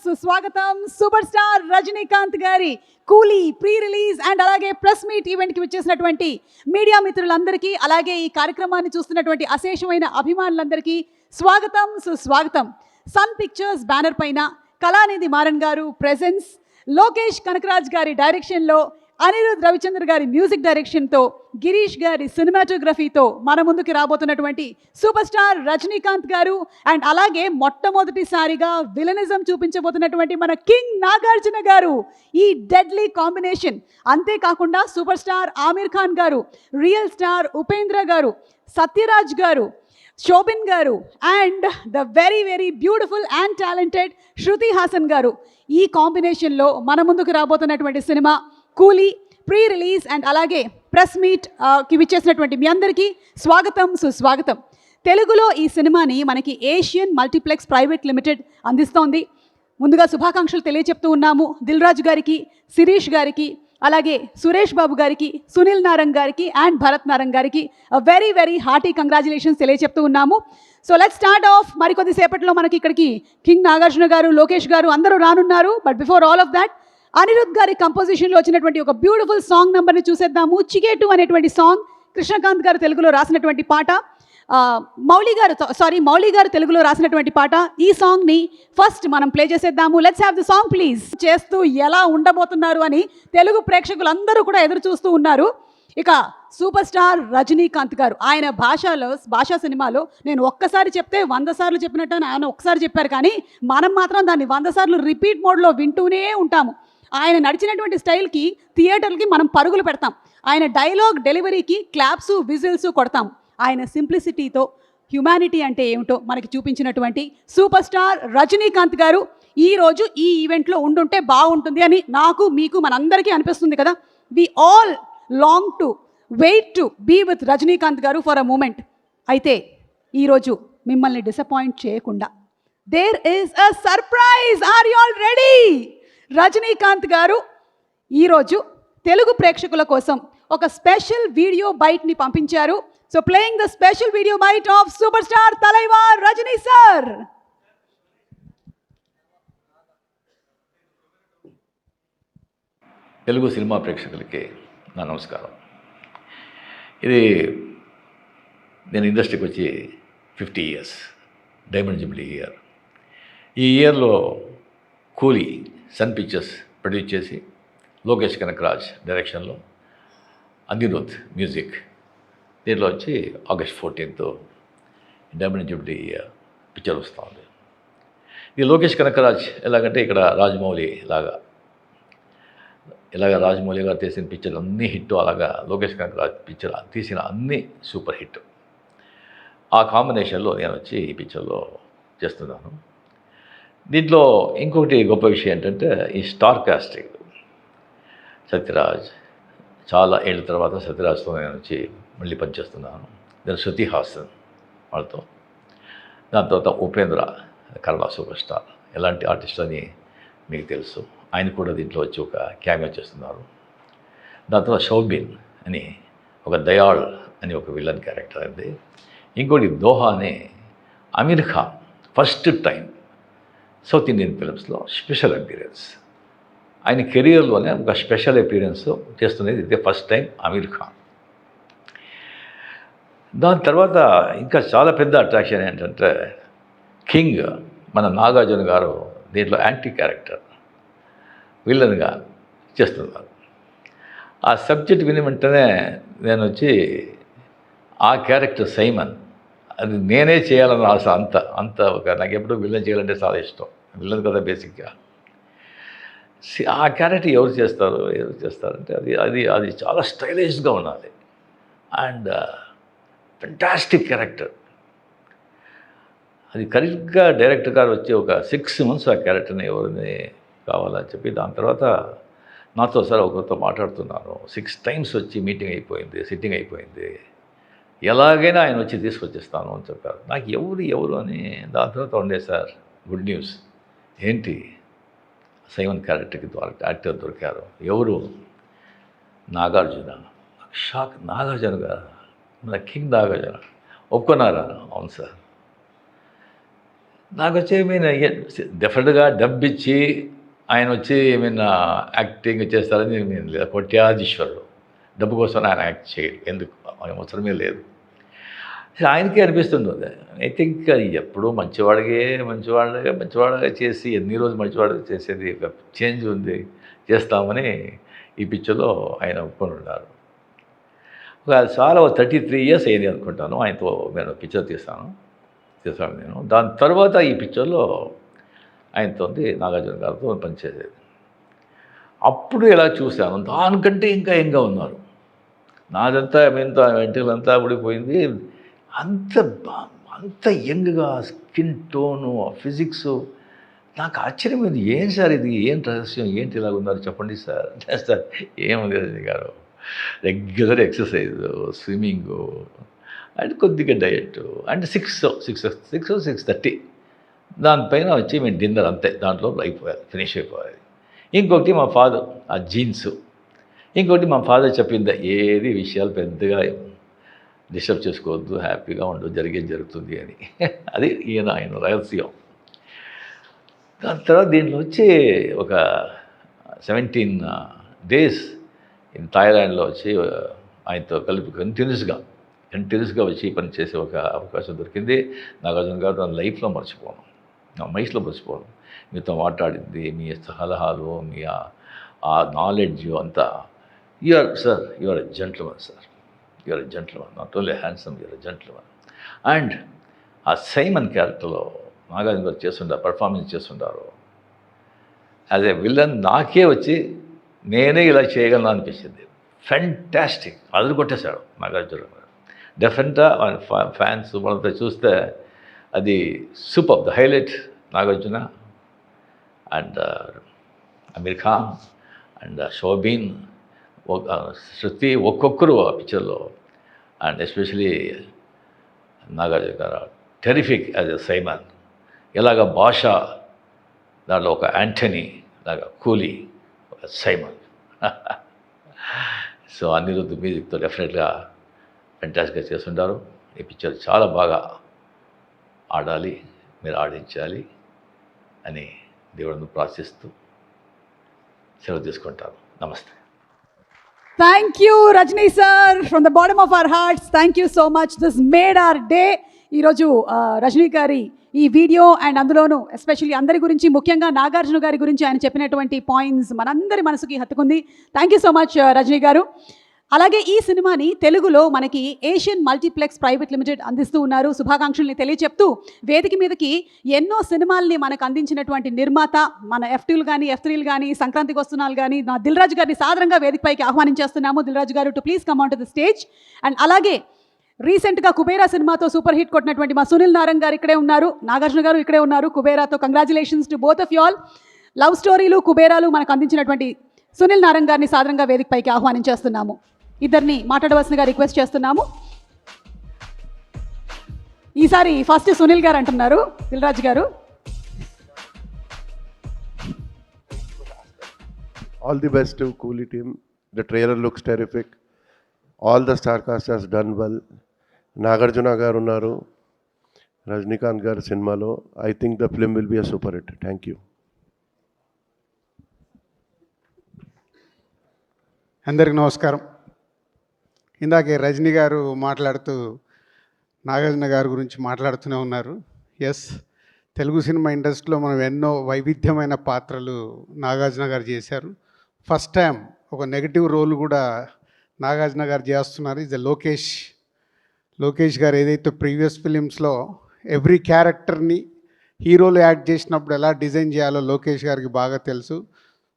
సుస్వాగతం super star Rajinikanth గారి కూలీ ప్రీ రిలీజ్ అండ్ అలాగే ప్రెస్ మీట్ ఈవెంట్కి వచ్చేసినటువంటి మీడియా మిత్రులందరికీ అలాగే ఈ కార్యక్రమాన్ని చూస్తున్నటువంటి అశేషమైన అభిమానులందరికీ స్వాగతం సుస్వాగతం. సన్ పిక్చర్స్ బ్యానర్ పైన కళానిధి మారన్ గారు ప్రెజెన్స్, లోకేష్ కనకరాజ్ గారి డైరెక్షన్లో, అనిరుద్ రవిచంద్ర గారి మ్యూజిక్ డైరెక్షన్తో, గిరీష్ గారి సినిమాటోగ్రఫీతో మన ముందుకి రాబోతున్నటువంటి సూపర్ స్టార్ రజనీకాంత్ గారు అండ్ అలాగే మొట్టమొదటిసారిగా విలనిజం చూపించబోతున్నటువంటి మన కింగ్ నాగార్జున గారు. ఈ డెడ్లీ కాంబినేషన్. అంతేకాకుండా super star Aamir Khan garu, real star Upendra garu, Sathyaraj garu, Soubin garu and the very very beautiful and talented Shruti Haasan garu. ఈ కాంబినేషన్లో మన ముందుకు రాబోతున్నటువంటి cinema Coolie pre release and అలాగే ప్రెస్ మీట్కి విచ్చేసినటువంటి మీ అందరికీ స్వాగతం సుస్వాగతం. తెలుగులో ఈ సినిమాని మనకి ఏషియన్ మల్టీప్లెక్స్ ప్రైవేట్ లిమిటెడ్ అందిస్తోంది. ముందుగా శుభాకాంక్షలు తెలియచెప్తూ ఉన్నాము దిల్ రాజు గారికి, శిరీష్ గారికి, అలాగే సురేష్ బాబు గారికి, సునీల్ నారంగ్ గారికి అండ్ భరత్ నారంగ్ గారికి వెరీ వెరీ హార్టీ కంగ్రాచులేషన్స్ తెలియచెప్తూ ఉన్నాము. So let's start of. మరికొద్ది సేపట్లో మనకి ఇక్కడికి కింగ్ నాగార్జున గారు, లోకేష్ గారు అందరూ రానున్నారు. But before all of that Anirudh గారి కంపోజిషన్లో వచ్చినటువంటి ఒక బ్యూటిఫుల్ సాంగ్ నెంబర్ని చూసేద్దాము. చిగేటు అనేటువంటి సాంగ్ కృష్ణకాంత్ గారు తెలుగులో రాసినటువంటి పాట, మౌలి గారు తెలుగులో రాసినటువంటి పాట. ఈ సాంగ్ని ఫస్ట్ మనం ప్లే చేసేద్దాము. Let's have the song please. చేస్తూ ఎలా ఉండబోతున్నారు అని తెలుగు ప్రేక్షకులందరూ కూడా ఎదురు చూస్తూ ఉన్నారు. ఇక సూపర్ స్టార్ రజనీకాంత్ గారు ఆయన భాషా సినిమాలో నేను ఒక్కసారి చెప్తే 100 సార్లు చెప్పినట్టు ఆయన ఒక్కసారి చెప్పారు, కానీ మనం మాత్రం దాన్ని 100 సార్లు రిపీట్ మోడ్లో వింటూనే ఉంటాము. ఆయన నడిచినటువంటి స్టైల్కి థియేటర్కి మనం పరుగులు పెడతాం. ఆయన డైలాగ్ డెలివరీకి క్లాప్స్ విజిల్స్ కొడతాం. ఆయన సింప్లిసిటీతో హ్యుమానిటీ అంటే ఏమిటో మనకి చూపించినటువంటి సూపర్ స్టార్ రజనీకాంత్ గారు ఈరోజు ఈ ఈవెంట్లో ఉండుంటే బాగుంటుంది అని నాకు, మీకు, మనందరికీ అనిపిస్తుంది కదా. We all long to wait to be with Rajinikanth గారు ఫర్ అ మూమెంట్. అయితే ఈరోజు మిమ్మల్ని డిసప్పాయింట్ చేయకుండా there is a surprise. Are you all ready? Rajinikanth గారు ఈరోజు తెలుగు ప్రేక్షకుల కోసం ఒక స్పెషల్ వీడియో బైట్ని పంపించారు. So playing the special video byte of superstar Thalaiva Rajini sir. Telugu cinema ప్రేక్షకులకి నా నమస్కారం. ఇది నేను ఇండస్ట్రీకి వచ్చి 50 years, డైమండ్ జూబ్లీ ఇయర్. ఈ ఇయర్లో కూలీ సన్ పిక్చర్స్ ప్రొడ్యూస్ చేసి, లోకేష్ కనకరాజ్ డైరెక్షన్లో, అనిరుద్ మ్యూజిక్, దీంట్లో వచ్చి August 14th diamond Jubilee picture వస్తూ ఉంది. ఇది లోకేష్ కనకరాజ్ ఎలాగంటే ఇక్కడ రాజమౌళి ఇలాగా రాజమౌళి గారు తీసిన పిక్చర్ అన్నీ హిట్, అలాగా లోకేష్ కనకరాజ్ పిక్చర్ తీసిన అన్నీ సూపర్ హిట్. ఆ కాంబినేషన్లో నేను వచ్చి ఈ పిక్చర్లో చేస్తున్నాను. దీంట్లో ఇంకొకటి గొప్ప విషయం ఏంటంటే ఈ స్టార్ కాస్టింగ్. సత్యరాజ్, చాలా ఏళ్ళ తర్వాత సత్యరాజ్తో నేను వచ్చి మళ్ళీ పనిచేస్తున్నాను. దాని శృతి హాసన్ వాళ్ళతో, దాని తర్వాత ఉపేంద్ర కన్నడ సూపర్ స్టార్, ఎలాంటి ఆర్టిస్ట్ అని మీకు తెలుసు. ఆయన కూడా దీంట్లో వచ్చి ఒక క్యామియో చేస్తున్నారు. దాని తర్వాత శోభిన్ అని ఒక దయాళ్ అని ఒక విలన్ క్యారెక్టర్ అండి. ఇంకోటి దోహా అనే Aamir Khan first time south Indian ఫిల్మ్స్లో స్పెషల్ అపీరెన్స్. ఆయన కెరియర్లోనే ఒక స్పెషల్ అపీరెన్స్ చేస్తున్నది ఇదే ఫస్ట్ టైం అమీర్ ఖాన్. దాని తర్వాత ఇంకా చాలా పెద్ద అట్రాక్షన్ ఏంటంటే కింగ్ మన నాగార్జున గారు దీంట్లో యాంటీ క్యారెక్టర్ విలన్గా చేస్తున్నారు. ఆ సబ్జెక్ట్ విని వెంటనే నేను వచ్చి ఆ క్యారెక్టర్ సైమన్ అది నేనే చేయాలని ఆశ. అంత ఒక నాకు ఎప్పుడూ విలన్ చేయాలంటే చాలా ఇష్టం. విలన్ కదా బేసిక్గా. ఆ క్యారెక్టర్ ఎవరు చేస్తారంటే అది చాలా స్టైలిష్గా ఉండాలి అండ్ ఫెంటాస్టిక్ క్యారెక్టర్. అది కరెక్ట్గా డైరెక్టర్ గారు వచ్చి ఒక 6 months ఆ క్యారెక్టర్ని ఎవరిని కావాలని చెప్పి, దాని తర్వాత నాతో సార్ ఒకరితో మాట్లాడుతున్నారు. 6 times వచ్చి మీటింగ్ అయిపోయింది, సిట్టింగ్ అయిపోయింది, ఎలాగైనా ఆయన వచ్చి తీసుకొచ్చేస్తాను అని చెప్పారు. నాకు ఎవరు అని. దాని తర్వాత ఉండే సార్ గుడ్ న్యూస్ ఏంటి, సైమన్ క్యారెక్టర్కి యాక్టర్ దొరికారు. ఎవరు? నాగార్జున. షాక్. నాగార్జున గారు, మన కింగ్ నాగార్జున ఒప్పుకున్నారా? అవును సార్. నాకు వచ్చి డెఫినెట్గా డబ్బు ఇచ్చి ఆయన వచ్చి ఏమైనా యాక్టింగ్ చేస్తారని నేను లేదు. కోట్యాధీశ్వరుడు డబ్బు కోసం ఆయన యాక్ట్ చేయడు, ఎందుకు అవసరమే లేదు. ఆయనకే అనిపిస్తుంది. ఐ థింక్ ఎప్పుడూ మంచివాడుగా చేసి ఎన్ని రోజులు మంచివాడుగా చేసేది ఒక చేంజ్ ఉంది, చేస్తామని ఈ పిక్చర్లో ఆయన ఒప్పుకొని ఉన్నారు. చాలా 33 years అయింది అనుకుంటాను ఆయనతో నేను పిక్చర్ చేశాను నేను. దాని తర్వాత ఈ పిక్చర్లో ఆయనతో నాగార్జున గారితో పనిచేసేది. అప్పుడు ఎలా చూశాను, దానికంటే ఇంకా యంగ్గా ఉన్నారు. నాదంతా వెంట్రుకలంతా ఊడిపోయింది, అంత యంగ్గా స్కిన్ టోను, ఫిజిక్స్. నాకు ఆశ్చర్యమైంది, ఏం సార్ ఇది, ఏం రహస్యం, ఏంటి ఇలాగ ఉన్నారు చెప్పండి సార్. సార్ ఏముంది రజనీ గారు, రెగ్యులర్ ఎక్సర్సైజ్, స్విమ్మింగు అండ్ కొద్దిగా డయట్ అండ్ 6:30 దానిపైన వచ్చి మేము డిన్నర్, అంతే. దాంట్లో ఫినిష్ అయిపోయాలి. ఇంకొకటి మా ఫాదర్ ఆ జీన్స్, ఇంకొకటి మా ఫాదర్ చెప్పింది, ఏది విషయాలు పెద్దగా డిస్టర్బ్ చేసుకోవద్దు, హ్యాపీగా ఉండు, జరుగుతుంది అని. అది ఆయన రహస్యం. దాని తర్వాత దీంట్లో వచ్చి ఒక 17 days థాయిలాండ్లో వచ్చి ఆయనతో కలిపి కంటిన్యూస్గా వచ్చి పని చేసే ఒక అవకాశం దొరికింది. నాగార్జున గారు నా లైఫ్లో మర్చిపోను, నా మైస్లో మర్చిపోను. మీతో మాట్లాడింది, మీ సలహాలు, మీ ఆ నాలెడ్జ్ అంతా. You are a gentleman sir, you are a gentleman, not only handsome, you are a gentleman. And ఆ సైమన్ క్యారెక్టర్లో నాగార్జున గారు పర్ఫార్మెన్స్ చేస్తుంటారు యాజ్ ఏ విలన్. నాకే వచ్చి నేనే ఇలా చేయగలను అనిపించింది. ఫెంటాస్టిక్, అదురు కొట్టేశాడు నాగార్జున గారు. డెఫినెట్గా ఫ్యాన్స్ మనతో చూస్తే అది super. The highlight Nagarjuna and Aamir Khan and Soubin, Shruti, ఒక్కొక్కరు ఆ పిక్చర్లో. అండ్ ఎస్పెషలీ నాగార్జున గారు టెరిఫిక్ యాజ్ ఎ సైమన్. ఎలాగ భాష, దాంట్లో ఒక యాంటనీ లాగా కూలీ, ఒక సైమన్. సో అనిరుద్ధ్ మ్యూజిక్తో డెఫినెట్గా ఫెంటాస్టిక్గా చేస్తుంటారు. ఈ పిక్చర్ చాలా బాగా ఆడాలి, మీరు ఆడించాలి అని దేవుడిని ప్రార్థిస్తూ సెలవు తీసుకుంటాను. నమస్తే. Thank you Rajini sir, from the bottom of our hearts. Thank you so much, this made our day. ఈరోజు రజనీ గారి ఈ వీడియో అండ్ అందులోనూ ఎస్పెషల్లీ అందరి గురించి, ముఖ్యంగా నాగార్జున గారి గురించి ఆయన చెప్పినటువంటి పాయింట్స్ మనందరి మనసుకి హత్తుకుంది. Thank you so much Rajini garu. అలాగే ఈ సినిమాని తెలుగులో మనకి ఏషియన్ మల్టీప్లెక్స్ ప్రైవేట్ లిమిటెడ్ అందిస్తూ ఉన్నారు. శుభాకాంక్షల్ని తెలియచెప్తూ వేదిక మీదకి ఎన్నో సినిమాల్ని మనకు అందించినటువంటి నిర్మాత, మన F2లు కానీ F3లు కానీ సంక్రాంతికి వస్తున్నాలు కానీ, నా దిల్ రాజు గారిని సాదరంగా వేదికపైకి ఆహ్వానించేస్తున్నాము. దిల్ రాజు గారు to please come on to the stage. And అలాగే రీసెంట్గా కుబేరా సినిమాతో సూపర్ హిట్ కొట్టినటువంటి మా సునీల్ నారంగ్ గారు ఇక్కడే ఉన్నారు, నాగార్జున గారు ఇక్కడే ఉన్నారు. కుబేరాతో congratulations to both of you all. Love స్టోరీలు, కుబేరాలు మనకు అందించినటువంటి సునీల్ నారంగ్ గారిని సాదరంగా వేదికపైకి ఆహ్వానించేస్తున్నాము. ఇద్దరిని మాట్లాడవలసిందిగా రిక్వెస్ట్ చేస్తున్నాము. ఈసారి ఫస్ట్ సునీల్ గారు అంటున్నారు, దిల్ రాజు గారు. All the best to Coolie team. The trailer looks terrific. All the star cast has done well. Nagarjuna garu unnaru, Rajnikant garu సినిమాలో. I think the film will be a super hit. Thank you. అందరికి నమస్కారం. ఇందాకే రజనీ గారు మాట్లాడుతూ నాగార్జున గారి గురించి మాట్లాడుతూనే ఉన్నారు. ఎస్, తెలుగు సినిమా ఇండస్ట్రీలో మనం ఎన్నో వైవిధ్యమైన పాత్రలు నాగార్జున గారు చేశారు. ఫస్ట్ టైం ఒక నెగిటివ్ రోల్ కూడా నాగార్జున గారు చేస్తున్నారు. ఇది లోకేష్ గారు ఏదైతే ప్రీవియస్ ఫిలిమ్స్లో ఎవ్రీ క్యారెక్టర్ని హీరోలు యాక్ట్ చేసినప్పుడు ఎలా డిజైన్ చేయాలో లోకేష్ గారికి బాగా తెలుసు.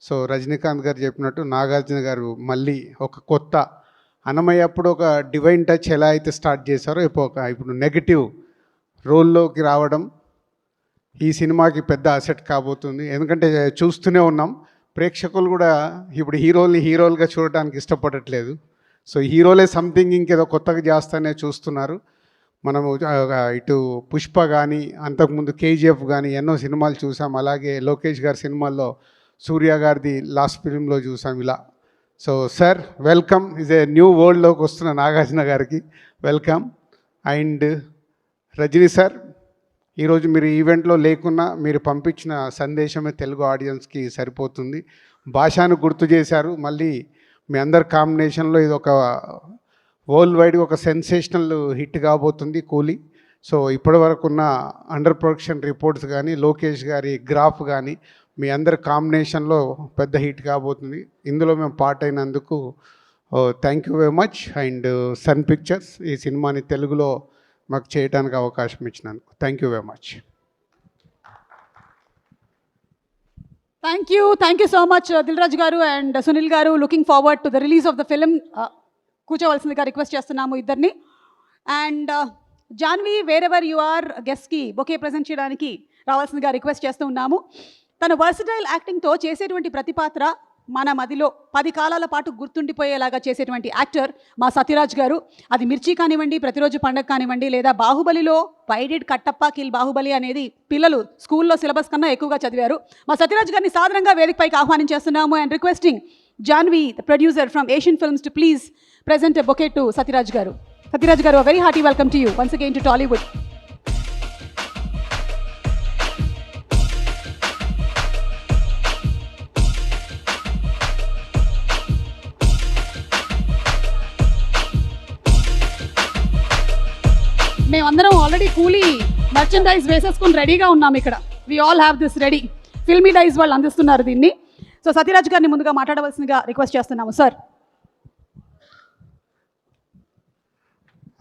సో రజనీకాంత్ గారు చెప్పినట్టు నాగార్జున గారు మళ్ళీ ఒక కొత్త అన్నమయ్య అప్పుడు ఒక డివైన్ టచ్ ఎలా అయితే స్టార్ట్ చేశారో ఇప్పుడు నెగిటివ్ రోల్లోకి రావడం ఈ సినిమాకి పెద్ద అసెట్ కాబోతుంది. ఎందుకంటే చూస్తూనే ఉన్నాం, ప్రేక్షకులు కూడా ఇప్పుడు హీరోలుగా చూడడానికి ఇష్టపడట్లేదు. సో హీరోలే సంథింగ్ ఇంకేదో కొత్తగా చేస్తానే చూస్తున్నారు. మనము ఇటు పుష్ప కానీ, అంతకుముందు KGF కానీ ఎన్నో సినిమాలు చూసాం. అలాగే లోకేష్ గారి సినిమాల్లో సూర్య గారిది లాస్ట్ ఫిలింలో చూసాం ఇలా. So sir welcome, is a new వరల్డ్లోకి వస్తున్న నాగార్జున గారికి వెల్కమ్. అండ్ రజనీ సార్, ఈరోజు మీరు ఈవెంట్లో లేకున్నా మీరు పంపించిన సందేశమే తెలుగు ఆడియన్స్కి సరిపోతుంది. భాషను గుర్తు చేశారు. మళ్ళీ మీ అందరి కాంబినేషన్లో ఇది ఒక వరల్డ్ వైడ్గా ఒక సెన్సేషనల్ హిట్ కాబోతుంది కూలీ. సో ఇప్పటి వరకు ఉన్న అండర్ ప్రొడక్షన్ రిపోర్ట్స్ కానీ, లోకేష్ గారి గ్రాఫ్ కానీ, మీ అందరి కాంబినేషన్లో పెద్ద హిట్ కాబోతుంది. ఇందులో మేము పార్ట్ అయినందుకు thank you very much. And Sun Pictures ఈ సినిమాని తెలుగులో మాకు చేయడానికి అవకాశం ఇచ్చినందుకు thank you very much. Thank you so much Dil Raju garu and Sunil garu. Looking forward to the release of the film. కూర్చోవలసిందిగా రిక్వెస్ట్ చేస్తున్నాము ఇద్దరిని. And Janhvi, wherever you are, గెస్ట్కి బొకే ప్రజెంట్ చేయడానికి రావాల్సిందిగా రిక్వెస్ట్ చేస్తూ ఉన్నాము. తన వర్సిటైల్ యాక్టింగ్తో చేసేటువంటి ప్రతి పాత్ర మన మదిలో 10 కాలాల పాటు గుర్తుండిపోయేలాగా చేసేటువంటి యాక్టర్ మా సత్యరాజ్ గారు. అది మిర్చి కానివ్వండి, ప్రతిరోజు పండగ కానివ్వండి, లేదా బాహుబలిలో వైడెడ్ కట్టప్ప కిల్ బాహుబలి అనేది పిల్లలు స్కూల్లో సిలబస్ కన్నా ఎక్కువగా చదివారు. మా సత్యరాజ్ గారిని సాధారణంగా వేదికపైకి ఆహ్వానించేస్తున్నాము. And requesting Janhvi, the producer from Asian Films, to please present a bouquet to Sathiraj garu. Sathiraj garu, a very hearty welcome to you once again to Tollywood. మేమందరం ఆల్రెడీ కూలీ మర్చెండైజ్ వేసేసుకుని రెడీగా ఉన్నాం ఇక్కడ. We all have this ready. Filmy Dice వాళ్ళు అందిస్తున్నారు దీన్ని. So Sathyaraj గారిని ముందుగా మాట్లాడవలసిందిగా రిక్వెస్ట్ చేస్తున్నాము సార్.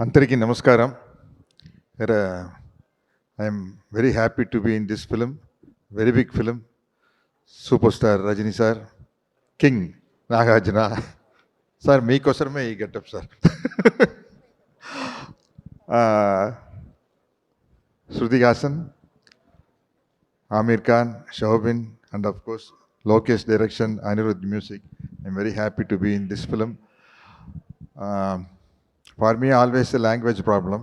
అందరికీ నమస్కారం. I'm very happy to be in this film, very big film. Super star Rajini sir, king Nagarjuna sir, మీకోసమే ఈ getup sir. Shruti Haasan, Aamir Khan, Soubin, and of course Lokesh direction, Anirudh music. I'm very happy to be in this film. For me, always a language problem.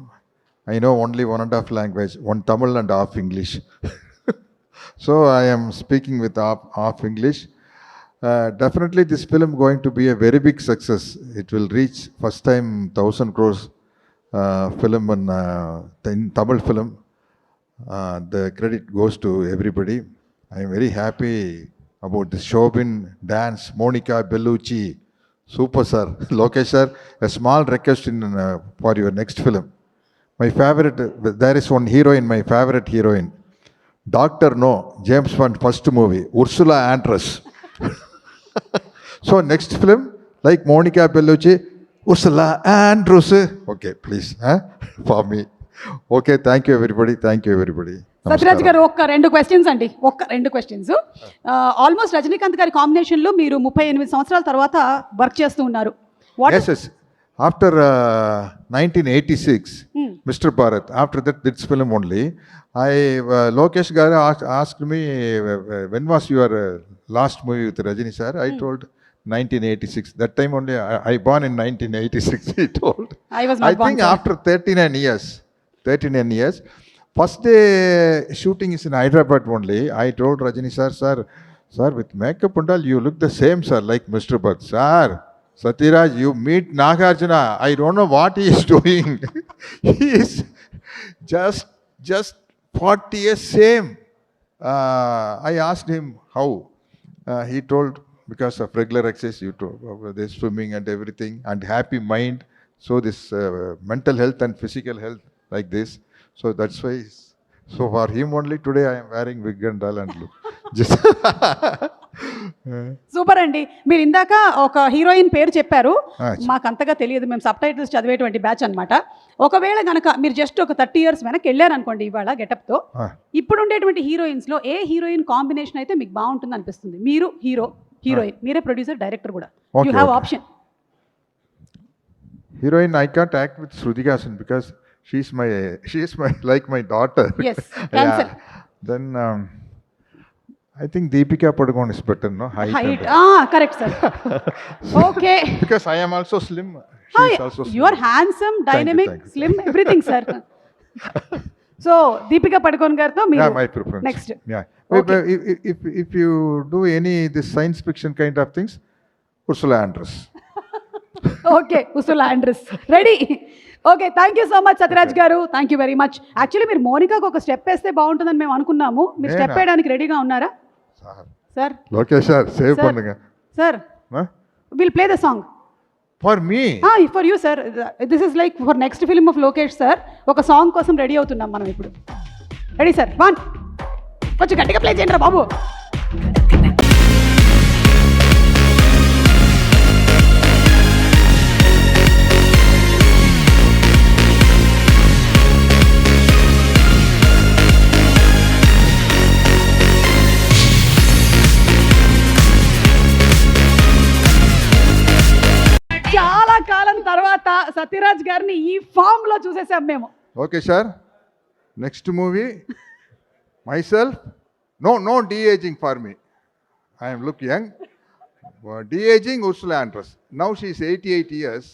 I know only 1.5 language, one Tamil and half English. So I am speaking with half English. Definitely this film going to be a very big success. It will reach first time 1,000 crores film in Tamil film. The credit goes to everybody. I am very happy about the Shobin dance, Monica Bellucci. Super sir. Lokesh sir, a small request for your next film. My favorite, there is one heroine, my favorite heroine. Dr. No, James Bond first movie, Ursula Andress. So next film, like Monica Bellucci, Ursula Andress. Okay, please, for me. Okay, thank you everybody. Sathyaraj గారు, ఒక్క 2 questions అండి. 2 questions. Almost Rajinikanth గారి కాంబినేషన్లో మీరు 38 సంవత్సరాల తర్వాత work చేస్తూ ఉన్నారు. Yes. After 1986, Mr. Bharat, after this film only, Lokesh Garu asked me, when was your last movie with Rajini sir? I told 1986. That time only, I born in 1986, he told. I was not born, think sir. after 39 years, first day shooting is in Hyderabad only. I told Rajini sir, with makeup and all, you look the same, sir, like Mr. Bhatt. Sir, Sathiraj, you meet Nagarjuna. I don't know what he is doing. He is just 40 years same. I asked him how. He told, because of regular exercise, you told, the swimming and everything, and happy mind. So this mental health and physical health like this. So that's why, so for him only today I am wearing wig and all and look. Just super అండి. మీరు ఇందాక ఒక heroine పేరు చెప్పారు, Ah, మాకు అంతగా తెలియదు, మేము సబ్ టైటిల్స్ చదివేటువంటి బ్యాచ్ అనమాట. ఒకవేళ కనుక మీరు జస్ట్ ఒక 30 years వెనక్కి వెళ్ళారనుకోండి ఇవాళ గెటప్తో, ఇప్పుడు ఉండేటువంటి హీరోయిన్స్లో ఏ హీరోయిన్ కాంబినేషన్ అయితే మీకు బాగుంటుంది అనిపిస్తుంది? మీరు హీరోయిన్, మీరే ప్రొడ్యూసర్, డైరెక్టర్ కూడా. You have option. heroine, I can't act with Shruti Hasan because she is my like my daughter. Yes, cancel. Then I think Deepika Padukone is better, no? Height. Correct sir. Okay. Because I am also slim. She is also slim. You are handsome, dynamic, Thank you. slim, everything sir. So Deepika Padukone gartho Yeah, మీరు my preference. next. Yeah. Okay. If you do any this science fiction kind of things, Ursula Andress. Okay, Ursula Andress ready. Okay, thank you so much Sathyaraj garu, thank you very much. Actually మీరు మోనికాకు ఒక step వేస్తే బాగుంటుందని మేము అనుకున్నాము. మీరు step నేనా? వేయడానికి రెడీగా ఉన్నారా sir? Lokesh sir save Sir. பண்ணுங்க sir will play the song for me. For you sir. This is like for next film of Lokesh sir. ఒక సాంగ్ కోసం రెడీ అవుతున్నాం మనం ఇప్పుడు. Ready sir? 1 కొంచెం గట్టిగా ప్లే చేయండి రా బాబు. చాలా కాలం తర్వాత సత్యరాజ్ గారిని ఈ ఫామ్ లో చూసేసాం మేము. Okay sir, next movie myself. No de-aging for me. I am look young. De-aging Ursula Andress. Now she is 88 years.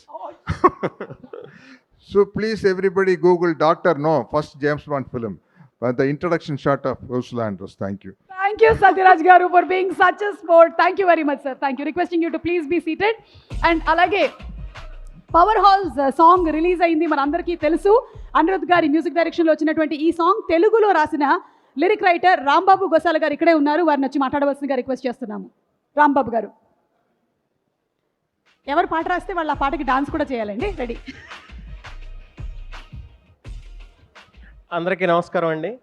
So please everybody Google Dr. No, first James Bond film. The introduction shot of Ursula Andress. Thank you. Thank you Satyaraj garu for being such a sport. Thank you very much sir. Thank you. Requesting you to please be seated. And alage power house song release అయింది, మనందరికీ తెలుసు. అనిరుద్ గారి music డైరెక్షన్లో వచ్చినటువంటి ఈ song తెలుగులో రాసిన lyric writer Rambabu Gosala గారు ఇక్కడే ఉన్నారు. వారిని వచ్చి మాట్లాడవలసిందిగా రిక్వెస్ట్ చేస్తున్నాము. రాంబాబు గారు, ఎవరు పాట రాస్తే వాళ్ళు ఆ పాటకి డాన్స్ కూడా చేయాలండి. రెడీ? అందరికీ నమస్కారం అండి.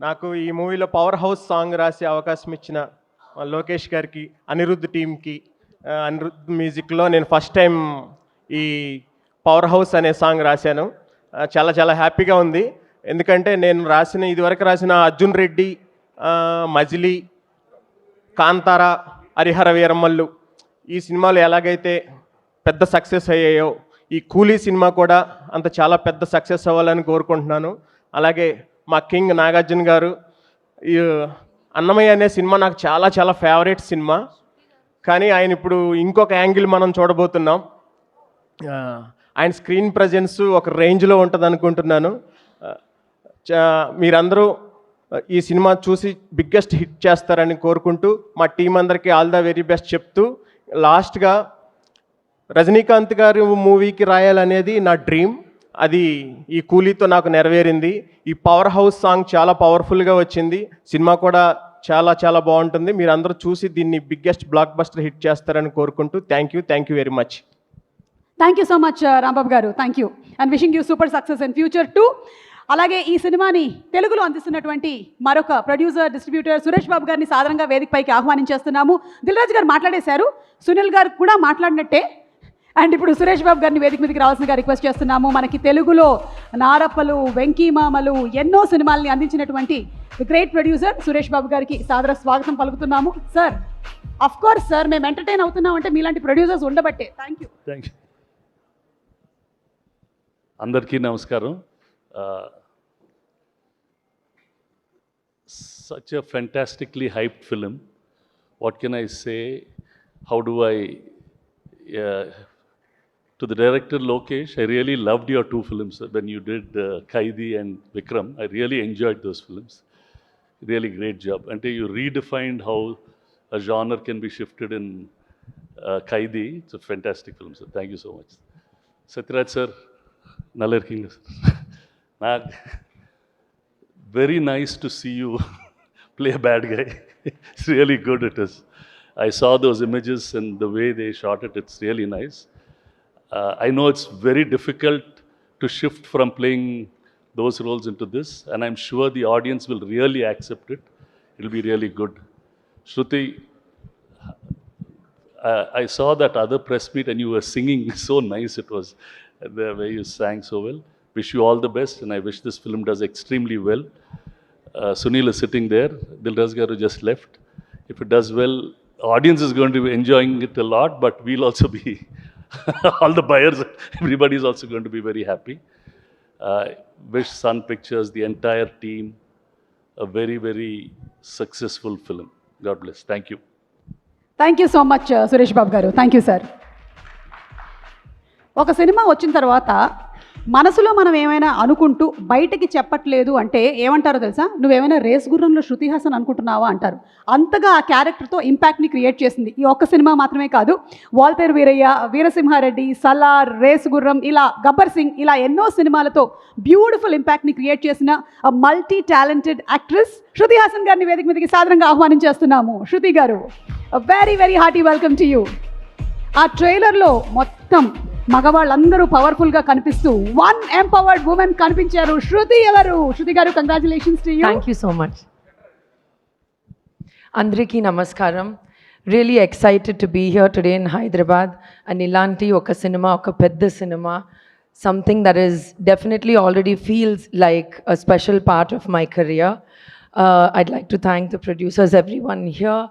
నాకు ఈ మూవీలో పవర్ హౌస్ సాంగ్ రాసే అవకాశం ఇచ్చిన లోకేష్ గారికి, అనిరుద్ధ్ టీమ్కి, అనిరుద్ధ్ మ్యూజిక్లో నేను ఫస్ట్ టైం ఈ పవర్ హౌస్ అనే సాంగ్ రాశాను. చాలా చాలా హ్యాపీగా ఉంది. ఎందుకంటే నేను ఇదివరకు రాసిన అర్జున్ రెడ్డి, మజిలీ, కాంతారా, హరిహర వీరమల్లు ఈ సినిమాలు ఎలాగైతే పెద్ద సక్సెస్ అయ్యాయో ఈ కూలీ సినిమా కూడా అంత చాలా పెద్ద సక్సెస్ అవ్వాలని కోరుకుంటున్నాను. అలాగే మా కింగ్ నాగార్జున గారు, ఈ అన్నమయ్య అనే సినిమా నాకు చాలా చాలా ఫేవరెట్ సినిమా. కానీ ఆయన ఇప్పుడు ఇంకొక యాంగిల్ మనం చూడబోతున్నాం. ఆయన స్క్రీన్ ప్రజెన్స్ ఒక రేంజ్లో ఉంటుంది అనుకుంటున్నాను. మీరందరూ ఈ సినిమా చూసి బిగ్గెస్ట్ హిట్ చేస్తారని కోరుకుంటూ మా టీం అందరికీ ఆల్ ద వెరీ బెస్ట్ చెప్తూ, లాస్ట్గా రజనీకాంత్ గారి మూవీకి రాయాలనేది నా డ్రీమ్. అది ఈ కూలీతో నాకు నెరవేరింది. ఈ పవర్ హౌస్ సాంగ్ చాలా పవర్ఫుల్గా వచ్చింది. సినిమా కూడా చాలా చాలా బాగుంటుంది. మీరు అందరూ చూసి దీన్ని బిగ్గెస్ట్ బ్లాక్ బస్టర్ హిట్ చేస్తారని కోరుకుంటూ thank you very much. Thank you so much Rambabu garu. Thank you and wishing you super success in future too. అలాగే ఈ సినిమాని తెలుగులో అందిస్తున్నటువంటి మరొక ప్రొడ్యూసర్, డిస్ట్రిబ్యూటర్ సురేష్ బాబు గారిని సాధారణంగా వేదికపైకి ఆహ్వానించేస్తున్నాము. దిల్రాజు గారు మాట్లాడేశారు, సునీల్ గారు కూడా మాట్లాడినట్టే. అండ్ ఇప్పుడు సురేష్ బాబు గారిని వేదిక మీదకి రావాల్సిందిగా రిక్వెస్ట్ చేస్తున్నాము. మనకి తెలుగులో నారప్పలు, వెంకీమామలు ఎన్నో సినిమాల్ని అందించినటువంటి గ్రేట్ ప్రొడ్యూసర్ సురేష్ బాబు గారికి సాదర స్వాగతం పలుకుతున్నాము. సార్, అఫ్ కోర్స్ సార్, మేము ఎంటర్టైన్ అవుతున్నాం అంటే మీలాంటి ప్రొడ్యూసర్స్ ఉండబట్టే. Thank you. అందరికీ నమస్కారం. Such a fantastically hyped film. What can I say? How do I... to the director Lokesh, I really loved your two films when you did Kaidi and Vikram. I really enjoyed those films. Really great job. And you redefined how a genre can be shifted in Kaidi. It's a fantastic film, sir. Thank you so much. Satyaraj sir, Nalla irkeenga sir. Very nice to see you play a bad guy. It's really good, it is. I saw those images and the way they shot it, it's really nice. I know it's very difficult to shift from playing those roles into this, and I'm sure the audience will really accept it. It'll be really good. Shruti, I saw that other press meet and you were singing so nice. It was the way you sang so well. Wish you all the best, and I wish this film does extremely well. Sunil is sitting there. Dilraj Garu just left. If it does well, audience is going to be enjoying it a lot, but we'll also be, all the buyers, everybody is also going to be very happy. Wish Sun Pictures, the entire team, a very, very successful film. God bless. Thank you. Thank you so much Suresh Babu garu. Thank you sir. ఒక cinema వచ్చిన తర్వాత మనసులో మనం ఏమైనా అనుకుంటూ బయటకి చెప్పట్లేదు అంటే ఏమంటారో తెలుసా, నువ్వేమైనా రేస్ గుర్రంలో శృతి హాసన్ అనుకుంటున్నావా అంటారు. అంతగా ఆ క్యారెక్టర్తో ఇంపాక్ట్ని క్రియేట్ చేసింది. ఈ ఒక్క సినిమా మాత్రమే కాదు, వాల్తేరు వీరయ్య, వీరసింహారెడ్డి, సలార్, రేస్ గుర్రం, ఇలా గబ్బర్ సింగ్, ఇలా ఎన్నో సినిమాలతో బ్యూటిఫుల్ ఇంపాక్ట్ని క్రియేట్ చేసిన మల్టీ టాలెంటెడ్ యాక్ట్రెస్ శృతి హాసన్ గారిని వేదిక మీదకి సాదరంగా ఆహ్వానించేస్తున్నాము. శృతి గారు, very very hearty welcome to you. ఆ ట్రైలర్లో మొత్తం మగవాళ్ళందరూ పవర్ఫుల్గా కనిపిస్తూ వన్ ఎంపవర్డ్ ఉమెన్ కనిపించారు. శృతి ఎవరు? శృతి గారు, congratulations to you. Thank you so much. అందరికీ నమస్కారం. Really excited to be here today in Hyderabad. And ఇలాంటి ఒక సినిమా, ఒక పెద్ద cinema, something that is definitely already feels like a special part of my career. I'd like to thank the producers, everyone here.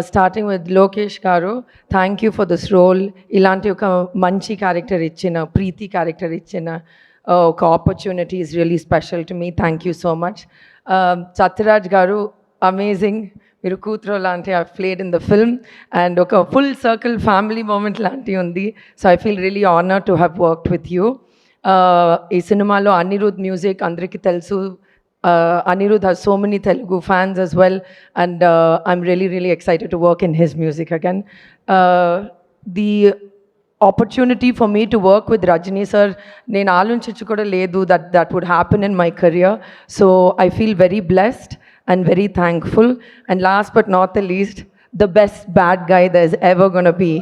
Starting with Lokesh Garu, thank you for this role. Ilanti oka manchi character ichina, Preeti character ichina, oka opportunity is really special to me. Thank you so much. Satyaraj Garu, amazing. Miru Kutro lanti I've played in the film and oka full circle family moment lanti undi. So I feel really honored to have worked with you. Ee cinema lo Anirudh music andariki telusu. Anirudh has so many Telugu fans as well, and I'm really excited to work in his music again. The opportunity for me to work with Rajni sir, nenu aalunchichu kuda ledu that would happen in my career. So I feel very blessed and very thankful. And last but not the least, the best bad guy there's ever gonna be,